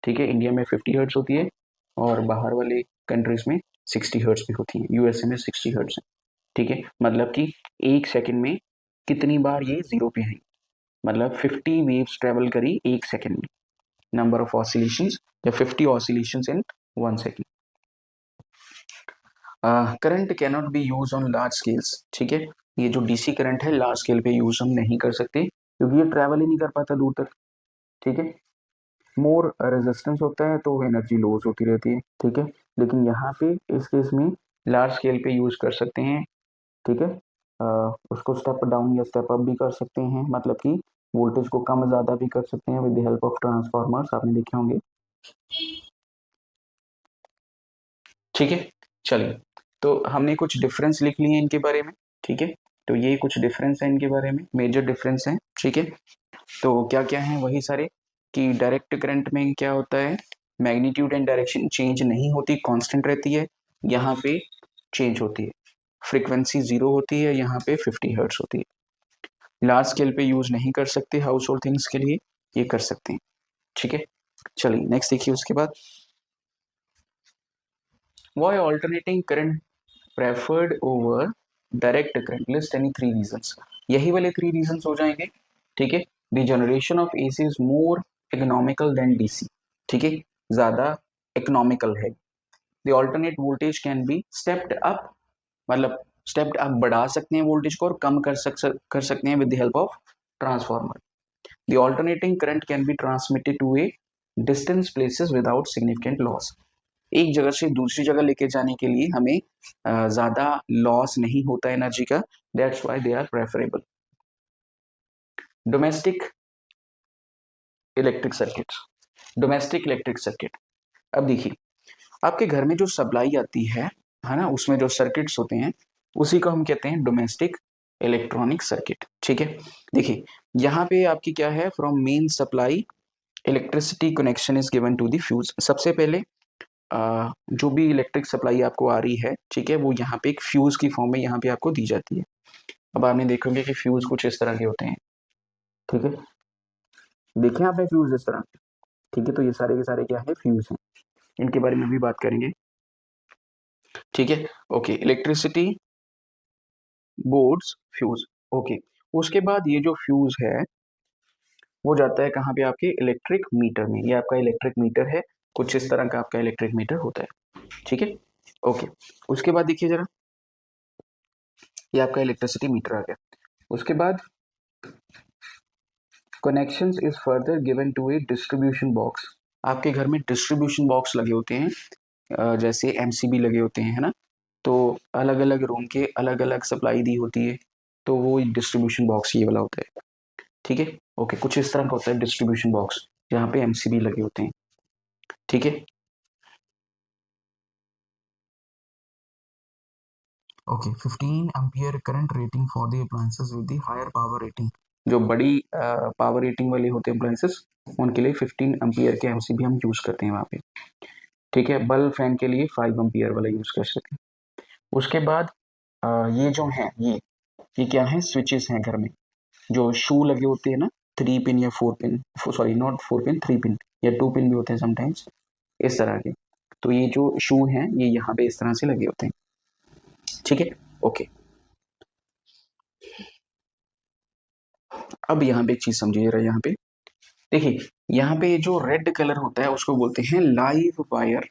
S1: ठीक है। इंडिया में 50 हर्ट्ज होती है और बाहर वाले कंट्रीज में 60 हर्ट्ज भी होती है, यूएसए में 60 हर्ट्ज है, ठीक है। मतलब कि 1 सेकेंड में कितनी बार ये जीरो पे है, मतलब 50 वेव्स ट्रेवल करी 1 सेकेंड में, नंबर ऑफ ऑसिलेशंस या 50 oscillations in 1 second. Current cannot be use on large scales, ठीक है। ये जो डीसी करंट है लार्ज स्केल पे यूज हम नहीं कर सकते, क्योंकि ये ट्रेवल ही नहीं कर पाता दूर तक, ठीक है। मोर रेजिस्टेंस होता है तो एनर्जी लॉस होती रहती है, ठीक है। लेकिन यहाँ पे इस केस में लार्ज स्केल पे यूज कर सकते हैं, ठीक है। उसको स्टेप डाउन या स्टेप अप भी कर सकते हैं, मतलब कि वोल्टेज को कम ज़्यादा भी कर सकते हैं with the help of transformers, आपने देखे होंगे, ठीक है। चलिए, तो हमने कुछ डिफरेंस लिख लिए इनके बारे में, ठीक है। तो ये कुछ डिफरेंस है इनके बारे में, मेजर डिफरेंस है, ठीक है। तो क्या क्या है वही सारे, कि डायरेक्ट करंट में क्या होता है, मैग्नीट्यूड एंड डायरेक्शन चेंज नहीं होती, कांस्टेंट रहती है, यहाँ पे चेंज होती है, फ्रीक्वेंसी 0 होती है, यहाँ पे 50 हर्ट्ज होती है। लार्ज स्केल पे यूज नहीं कर सकते, हाउस होल्ड थिंग्स के लिए ये कर सकते हैं, ठीक है। चलिए नेक्स्ट देखिए उसके बाद, why alternating current preferred over direct current, list any 3 reasons. यही वाले 3 रीजंस हो जाएंगे, ठीक है। The generation of AC is more economical then DC, ठीक है, ज्यादा इकोनॉमिकल है। The alternate voltage can be stepped up, मतलब स्टेप्ड अप बढ़ा सकते हैं वोल्टेज को और कम कर सकते हैं with the help of transformer. The alternating current can be transmitted to a distance places without significant loss. एक जगह से दूसरी जगह लेके जाने के लिए हमें ज्यादा लॉस नहीं होता एनर्जी का, that's why they are preferable. Domestic electric circuit, domestic electric circuit, अब देखिए आपके घर में जो सप्लाई आती है ना, उसमें जो सर्किट्स होते हैं उसी को हम कहते हैं डोमेस्टिक इलेक्ट्रॉनिक सर्किट, ठीक है। देखिए यहाँ पे आपकी क्या है, from main supply electricity connection is given to the fuse. सबसे पहले जो भी इलेक्ट्रिक सप्लाई आपको आ रही है, ठीक है, वो यहाँ पे एक फ्यूज़ की फॉर्म में यहाँ पे आपको दी जाती है। अब आपने देखोगे कि फ्यूज़ कुछ इस तरह के होते हैं, ठीक है, देखें आपने फ्यूज़ इस तरह, ठीक है, तो ये सारे के सारे क्या है, फ्यूज़ हैं, इनके बारे में भी बात करेंगे, ठीक है, okay, electricity boards fuse, okay, उसके बाद ये जो फ्यूज़ है वो जाता है कहाँ पे, आपके इलेक्ट्रिक मीटर में, ये आपका इलेक्ट्रिक मीटर है, कुछ इस तरह का आपका इलेक्ट्रिक मीटर होता है, ठीक है, ओके, उसके बाद देखिए जरा, ये आपका इलेक्ट्रिसिटी मीटर आ गया, उसके बाद connections is further given to a distribution box, आपके घर में डिस्ट्रीब्यूशन बॉक्स लगे होते हैं, जैसे एमसीबी लगे होते हैं, है ना, तो अलग अलग रूम के अलग अलग सप्लाई दी होती है, तो वो डिस्ट्रीब्यूशन बॉक्स ये वाला होता है, ठीक है, ओके, कुछ इस तरह का होता है डिस्ट्रीब्यूशन बॉक्स, जहाँ पे एमसीबी लगे होते हैं, ठीक है, okay, 15 ampere current rating for the appliances with the higher power rating, जो बड़ी पावर रेटिंग वाले होते हैं अप्लायंसेस, उनके लिए 15 एम्पियर के एमसीबी हम यूज करते हैं वहाँ पे, ठीक है, बल्ब फैन के लिए 5 एम्पियर वाला यूज कर सकते हैं, उसके बाद ये जो है ये क्या है, स्विचेस हैं घर में, जो शू लगे होते हैं ना, 3 पिन या 4 pin, sorry not 4 pin, 3 pin या 2 पिन भी होते हैं समटाइम्स, इस तरह के, तो ये जो शू हैं ये यहाँ पे इस तरह से लगे होते हैं, ठीक है, ओके, अब यहाँ पे एक चीज समझिए जरा, यहाँ पे देखिए, यहाँ पे जो रेड कलर होता है उसको बोलते हैं लाइव वायर,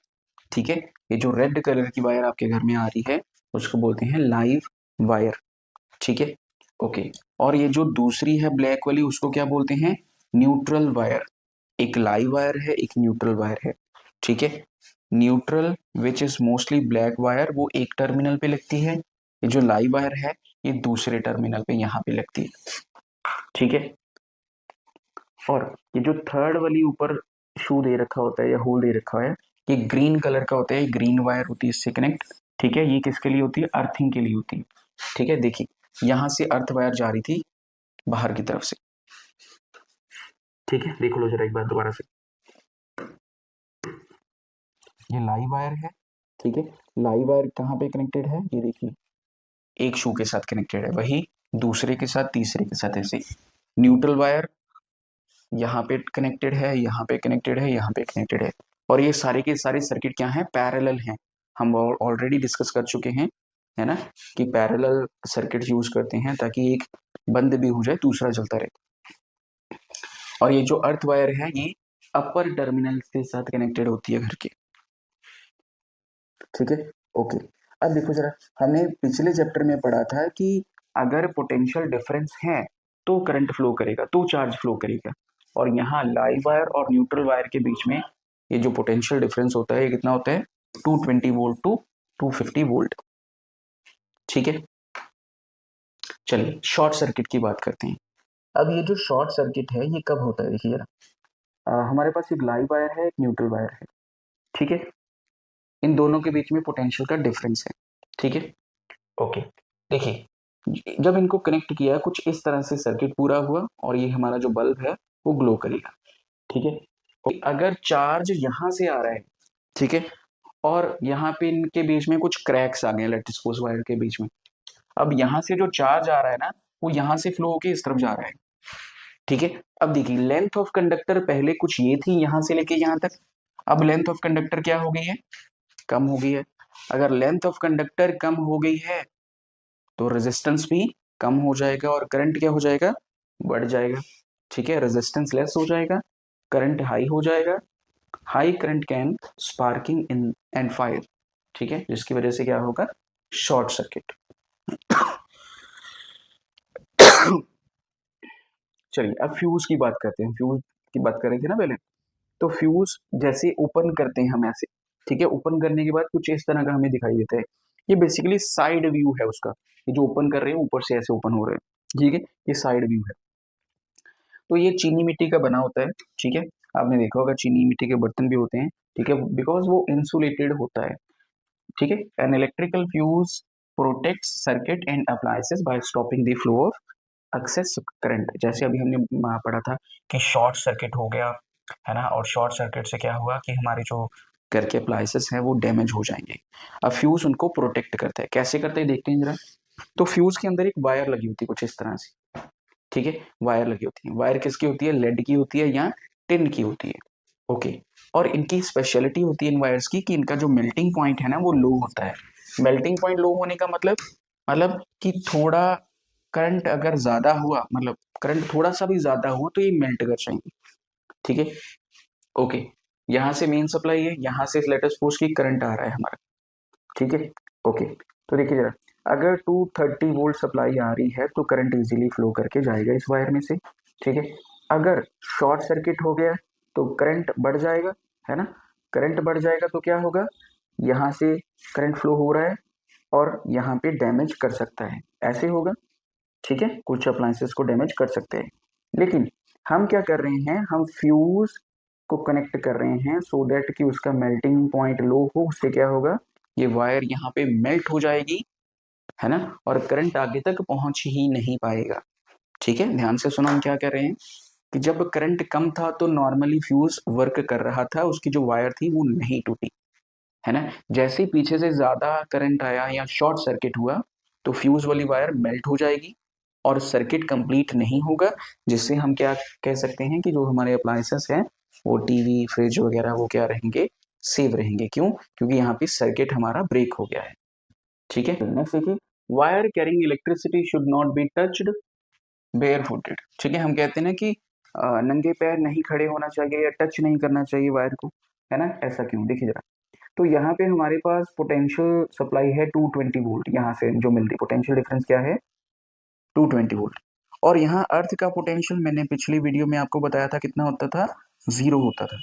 S1: ठीक है, ये जो रेड कलर की वायर आपके घर में आ रही है उसको बोलते हैं लाइव वायर, ठीक है, ओके, और ये जो दूसरी है ब्लैक वाली उसको क्या बोलते हैं, न्यूट्रल वायर, एक लाइव वायर है एक न्यूट्रल वायर है, ठीक है, neutral which is mostly black wire वो एक टर्मिनल पे लगती है, ये जो लाइव वायर है ये दूसरे टर्मिनल पे यहाँ पे लगती है, ठीक है, और ये जो थर्ड वाली ऊपर शू दे रखा होता है या होल दे रखा है, ये ग्रीन कलर का होता है, ग्रीन वायर होती है इससे कनेक्ट, ठीक है, ये किसके लिए होती है, अर्थिंग के लिए होती है, ठीक है, देखिए यहाँ से अर्थ वायर जा रही थी बाहर की तरफ से, ठीक है, देख लो जरा एक बार दोबारा से, ये लाइव वायर है, ठीक है, लाइव वायर कहाँ पे कनेक्टेड है, ये देखिए एक शू के साथ कनेक्टेड है, वही दूसरे के साथ तीसरे के साथ ऐसे, न्यूट्रल वायर यहाँ पे कनेक्टेड है, यहाँ पे कनेक्टेड है, यहाँ पे कनेक्टेड है, और ये सारे के सारे सर्किट क्या हैं, पैरेलल हैं, हम ऑलरेडी डिस्कस कर चुके हैं, है ना, कि पैरेलल सर्किट यूज करते हैं ताकि एक बंद भी हो जाए दूसरा चलता रहे, और ये जो अर्थ वायर है ये अपर टर्मिनल के साथ कनेक्टेड होती है घर के, ठीक है, ओके, अब देखो जरा, हमने पिछले चैप्टर में पढ़ा था कि अगर पोटेंशियल डिफरेंस है तो करंट फ्लो करेगा, तो चार्ज फ्लो करेगा, और यहाँ लाइव वायर और न्यूट्रल वायर के बीच में ये जो पोटेंशियल डिफरेंस होता है ये कितना होता है, 220 वोल्ट टू 250 वोल्ट, ठीक है, चलिए शॉर्ट सर्किट की बात करते हैं, अब ये जो शॉर्ट सर्किट है ये कब होता है, देखिए जरा, हमारे पास एक लाइव वायर है एक न्यूट्रल वायर है, ठीक है, इन दोनों के बीच में पोटेंशियल का डिफरेंस है, ठीक है, ओके, देखिए जब इनको कनेक्ट किया कुछ इस तरह से सर्किट पूरा हुआ और ये हमारा जो बल्ब है वो ग्लो करेगा, ठीक है, अगर चार्ज यहाँ से आ रहा है, ठीक है, और यहाँ पे इनके बीच में कुछ क्रैक्स आ गए लेट्स सपोज वायर के बीच में, अब यहाँ से जो चार्ज आ रहा है ना वो यहाँ से फ्लो होके इस तरफ जा रहा है, ठीक है, अब देखिए लेंथ ऑफ कंडक्टर पहले कुछ ये थी यहाँ से लेके यहाँ तक, अब लेंथ ऑफ कंडक्टर क्या हो गई है, कम हो गई है, अगर लेंथ ऑफ कंडक्टर कम हो गई है तो रेजिस्टेंस भी कम हो जाएगा और करंट क्या हो जाएगा, बढ़ जाएगा, ठीक है, रेजिस्टेंस लेस हो जाएगा, करंट हाई हो जाएगा, high current can sparking in and fire, ठीक है, जिसकी वजह से क्या होगा, शॉर्ट सर्किट। चलिए अब फ्यूज की बात करते हैं, फ्यूज की बात कर रहे थे ना पहले, तो फ्यूज जैसे ओपन करते हैं हम ऐसे, ठीक है, ओपन करने के बाद कुछ इस तरह का हमें दिखाई देता है, ये बेसिकली साइड व्यू है उसका, ये जो ओपन कर रहे हैं ऊपर से ऐसे ओपन हो रहे हैं, ठीक है, ये साइड व्यू है, तो ये चीनी मिट्टी का बना होता है, ठीक है, आपने देखा होगा चीनी मिट्टी के बर्तन भी होते हैं, ठीक है, बिकॉज वो इंसुलेटेड होता है, ठीक है, an electrical fuse protects circuit and appliances by stopping the flow of excess current, जैसे अभी हमने पढ़ा था कि शॉर्ट सर्किट हो गया, है ना, और शॉर्ट सर्किट से क्या हुआ कि हमारी जो करके अप्लायंसेस हैं वो डैमेज हो जाएंगे। अब फ्यूज उनको प्रोटेक्ट करता है। कैसे करता है देखते हैं जरा। तो फ्यूज के अंदर एक वायर लगी होती है कुछ इस तरह से, ठीक है, वायर लगी होती है। वायर किसकी होती है, लेड की होती है या टिन की होती है। ओके, और इनकी स्पेशलिटी होती है इन वायर्स की कि इनका जो मेल्टिंग पॉइंट है ना वो लो होता है। मेल्टिंग पॉइंट लो होने का मतलब कि थोड़ा करंट अगर ज्यादा हुआ, मतलब करंट थोड़ा सा भी ज्यादा हुआ तो ये मेल्ट कर जाएंगे, ठीक है। ओके, यहाँ से मेन सप्लाई है, यहाँ से लेट अस सपोज की करंट आ रहा है हमारा, ठीक है। ओके, तो देखिए जरा, अगर 230 वोल्ट सप्लाई आ रही है तो करंट इजीली फ्लो करके जाएगा इस वायर में से, ठीक है। अगर शॉर्ट सर्किट हो गया तो करंट बढ़ जाएगा, है ना। करंट बढ़ जाएगा तो क्या होगा, यहाँ से करंट फ्लो हो रहा है और यहाँ पे डैमेज कर सकता है, ऐसे होगा, ठीक है। कुछ अप्लायंसेस को डैमेज कर सकते हैं। लेकिन हम क्या कर रहे हैं, हम फ्यूज को कनेक्ट कर रहे हैं सो दैट कि उसका मेल्टिंग पॉइंट लो हो। उससे क्या होगा, ये वायर यहाँ पे मेल्ट हो जाएगी, है ना, और करंट आगे तक पहुंच ही नहीं पाएगा, ठीक है। ध्यान से सुनो हम क्या कर रहे हैं कि जब करंट कम था तो नॉर्मली फ्यूज वर्क कर रहा था, उसकी जो वायर थी वो नहीं टूटी, है ना। जैसे ही पीछे से ज्यादा करंट आया या शॉर्ट सर्किट हुआ तो फ्यूज वाली वायर मेल्ट हो जाएगी और सर्किट कंप्लीट नहीं होगा, जिससे हम क्या कह सकते हैं कि जो हमारे अप्लायंसेस हैं वो टीवी फ्रिज वगैरह वो क्या रहेंगे, सेव रहेंगे। क्यों, क्योंकि यहाँ पे सर्किट हमारा ब्रेक हो गया है, ठीक है। नेक्स्ट देखिए, wire carrying electricity should not be touched bare footed, ठीक है। हम कहते हैं ना कि नंगे पैर नहीं खड़े होना चाहिए या टच नहीं करना चाहिए वायर को, है ना। ऐसा क्यों, देखिए जरा। तो यहाँ पे हमारे पास पोटेंशियल सप्लाई है 220 वोल्ट, यहाँ से जो मिल रही पोटेंशियल डिफरेंस क्या है, 220 वोल्ट। और यहाँ अर्थ का पोटेंशियल मैंने पिछली वीडियो में आपको बताया था कितना होता था, 0 होता था,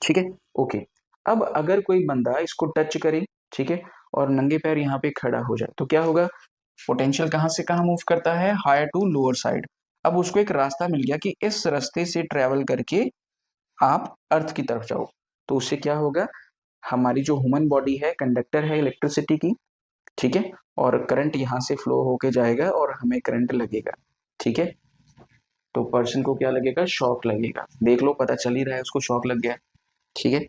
S1: ठीक है। ओके, अब अगर कोई बंदा इसको टच करे, ठीक है, और नंगे पैर यहाँ पे खड़ा हो जाए तो क्या होगा, पोटेंशियल कहाँ से कहाँ मूव करता है, हायर टू लोअर साइड। अब उसको एक रास्ता मिल गया कि इस रास्ते से ट्रेवल करके आप अर्थ की तरफ जाओ, तो उससे क्या होगा, हमारी जो ह्यूमन बॉडी है कंडक्टर है इलेक्ट्रिसिटी की, ठीक है, और करंट यहाँ से फ्लो होके जाएगा और हमें करंट लगेगा, ठीक है। तो पर्सन को क्या लगेगा, शॉक लगेगा। देख लो, पता चल ही रहा है उसको शॉक लग गया, ठीक है।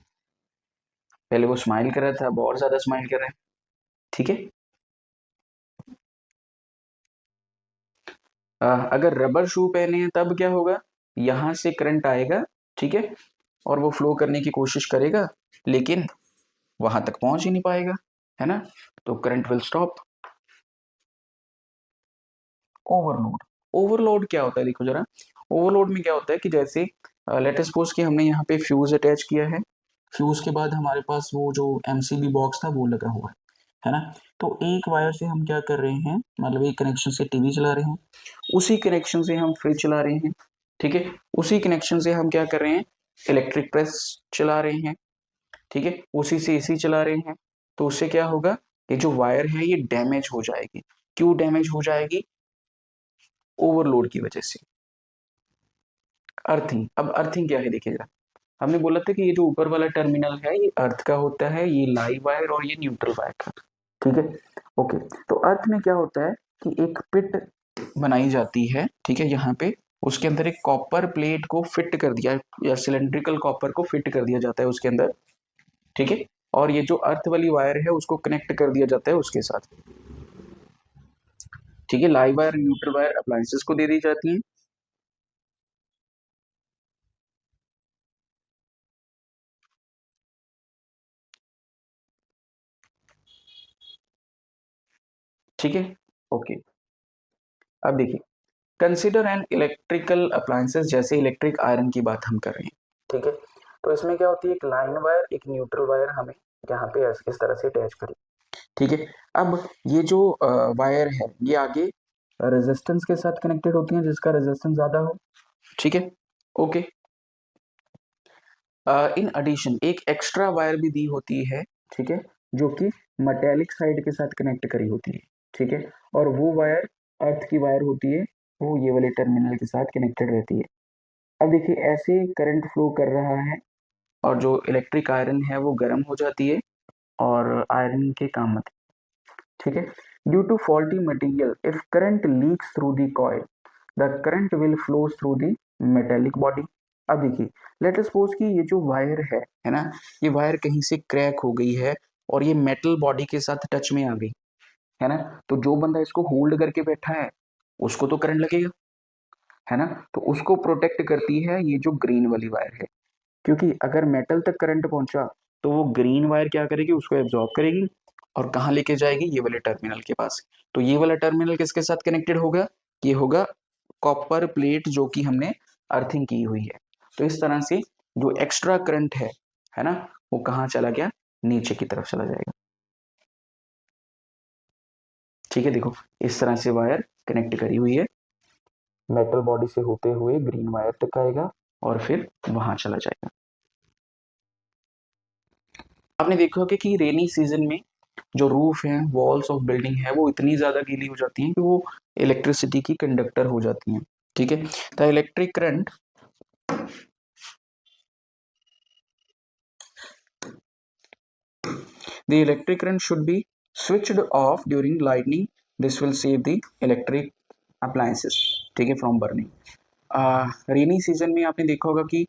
S1: पहले वो स्माइल कर रहा था, बहुत ज्यादा स्माइल कर रहा है, ठीक है। अगर रबर शू पहने हैं तब क्या होगा, यहाँ से करंट आएगा, ठीक है, और वो फ्लो करने की कोशिश करेगा लेकिन वहां तक पहुंच ही नहीं पाएगा, है ना। तो current will stop. Overload, overload क्या होता है देखो जरा। ओवरलोड में क्या होता है कि जैसे लेट अस सपोज कि हमने यहाँ पे फ्यूज अटैच किया है, फ्यूज के बाद हमारे पास वो जो एमसीबी बॉक्स था वो लगा हुआ है ना। तो एक वायर से हम क्या कर रहे हैं, मतलब एक कनेक्शन से टीवी चला रहे हैं, उसी कनेक्शन से हम फ्रिज चला रहे हैं, ठीक है। उसी कनेक्शन से हम क्या कर रहे हैं, इलेक्ट्रिक प्रेस चला रहे हैं, ठीक है। उसी से एसी चला रहे हैं। तो उससे क्या होगा, ये जो वायर है ये डैमेज हो जाएगी। क्यों डैमेज हो जाएगी, ओवरलोड की वजह से। अर्थिंग, अब अर्थिंग क्या है देखिएगा। हमने बोला था कि ये जो ऊपर वाला टर्मिनल है ये अर्थ का होता है, ये लाइव वायर और ये न्यूट्रल वायर का, ठीक है। ओके, तो अर्थ में क्या होता है कि एक पिट बनाई जाती है, ठीक है, यहाँ पे उसके अंदर एक कॉपर प्लेट को फिट कर दिया या सिलेंड्रिकल कॉपर को फिट कर दिया जाता है उसके अंदर, ठीक है। और ये जो अर्थ वाली वायर है उसको कनेक्ट कर दिया जाता है उसके साथ, ठीक है। Live wire neutral wire appliances को दे दी जाती है, ठीक है। ओके, अब देखिए, कंसिडर एन इलेक्ट्रिकल अप्लायंसेस, जैसे इलेक्ट्रिक आयरन की बात हम कर रहे हैं, ठीक है। तो इसमें क्या होती है, एक लाइन वायर एक न्यूट्रल वायर हमें यहाँ पे इस तरह से अटैच करी, ठीक है। अब ये जो वायर है ये आगे रेजिस्टेंस के साथ कनेक्टेड होती है जिसका रेजिस्टेंस ज्यादा हो, ठीक है। ओके, इन एडिशन एक एक्स्ट्रा वायर भी दी होती है, ठीक है, जो कि मेटेलिक साइड के साथ कनेक्ट करी होती है, ठीक है। और वो वायर अर्थ की वायर होती है, वो ये वाले टर्मिनल के साथ कनेक्टेड रहती है। अब देखिए ऐसे करंट फ्लो कर रहा है और जो इलेक्ट्रिक आयरन है वो गर्म हो जाती है और आयरन के काम आती है, ठीक है। Due to faulty material if current leaks through the coil the current will flow through the metallic body. अब देखिए, लेट अस सपोज कि ये जो वायर है ना, ये वायर कहीं से क्रैक हो गई है और ये मेटल बॉडी के साथ टच में आ गई, है ना, तो जो बंदा इसको होल्ड करके बैठा है उसको तो करंट लगेगा, है ना, तो उसको प्रोटेक्ट करती है ये जो ग्रीन वाली वायर है, क्योंकि अगर मेटल तक करंट पहुंचा तो वो ग्रीन वायर क्या करेगी, उसको एब्जॉर्ब करेगी और कहाँ लेके जाएगी, ये वाले टर्मिनल के पास। तो ये वाला टर्मिनल किसके साथ कनेक्टेड होगा, ये होगा कॉपर प्लेट जो कि हमने अर्थिंग की हुई है। तो इस तरह से जो एक्स्ट्रा करंट है ना, वो कहाँ चला गया, नीचे की तरफ चला जाएगा। ठीक है, देखो इस तरह से वायर कनेक्ट करी हुई है, मेटल बॉडी से होते हुए ग्रीन वायर तक आएगा और फिर वहां चला जाएगा। आपने देखा होगा कि रेनी सीजन में जो रूफ है, वॉल्स ऑफ बिल्डिंग है, वो इतनी ज्यादा गीली हो जाती हैं कि वो इलेक्ट्रिसिटी की कंडक्टर हो जाती हैं। ठीक है, the electric current the electric current should be switched off during lightning. This will save the electric appliances, ठीक है, from burning. रेनी सीजन में आपने देखा होगा कि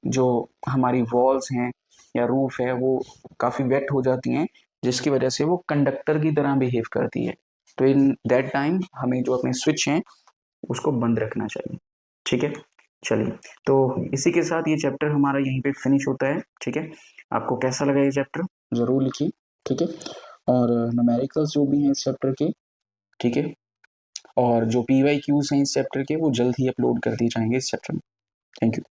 S1: जो हमारी वॉल्स हैं या रूफ है वो काफ़ी वेट हो जाती हैं, जिसकी वजह से वो कंडक्टर की तरह बिहेव करती है। तो इन दैट टाइम हमें जो अपने स्विच हैं उसको बंद रखना चाहिए। ठीक है, चलिए, तो इसी के साथ ये चैप्टर हमारा यहीं पे फिनिश होता है। ठीक है, आपको कैसा लगा ये चैप्टर ज़रूर लिखिए। ठीक है, और न्यूमेरिकल्स जो भी हैं इस चैप्टर के, ठीक है, और जो PYQs हैं इस चैप्टर के वो जल्द ही अपलोड कर दिए जाएंगे इस चैप्टर में। Thank you.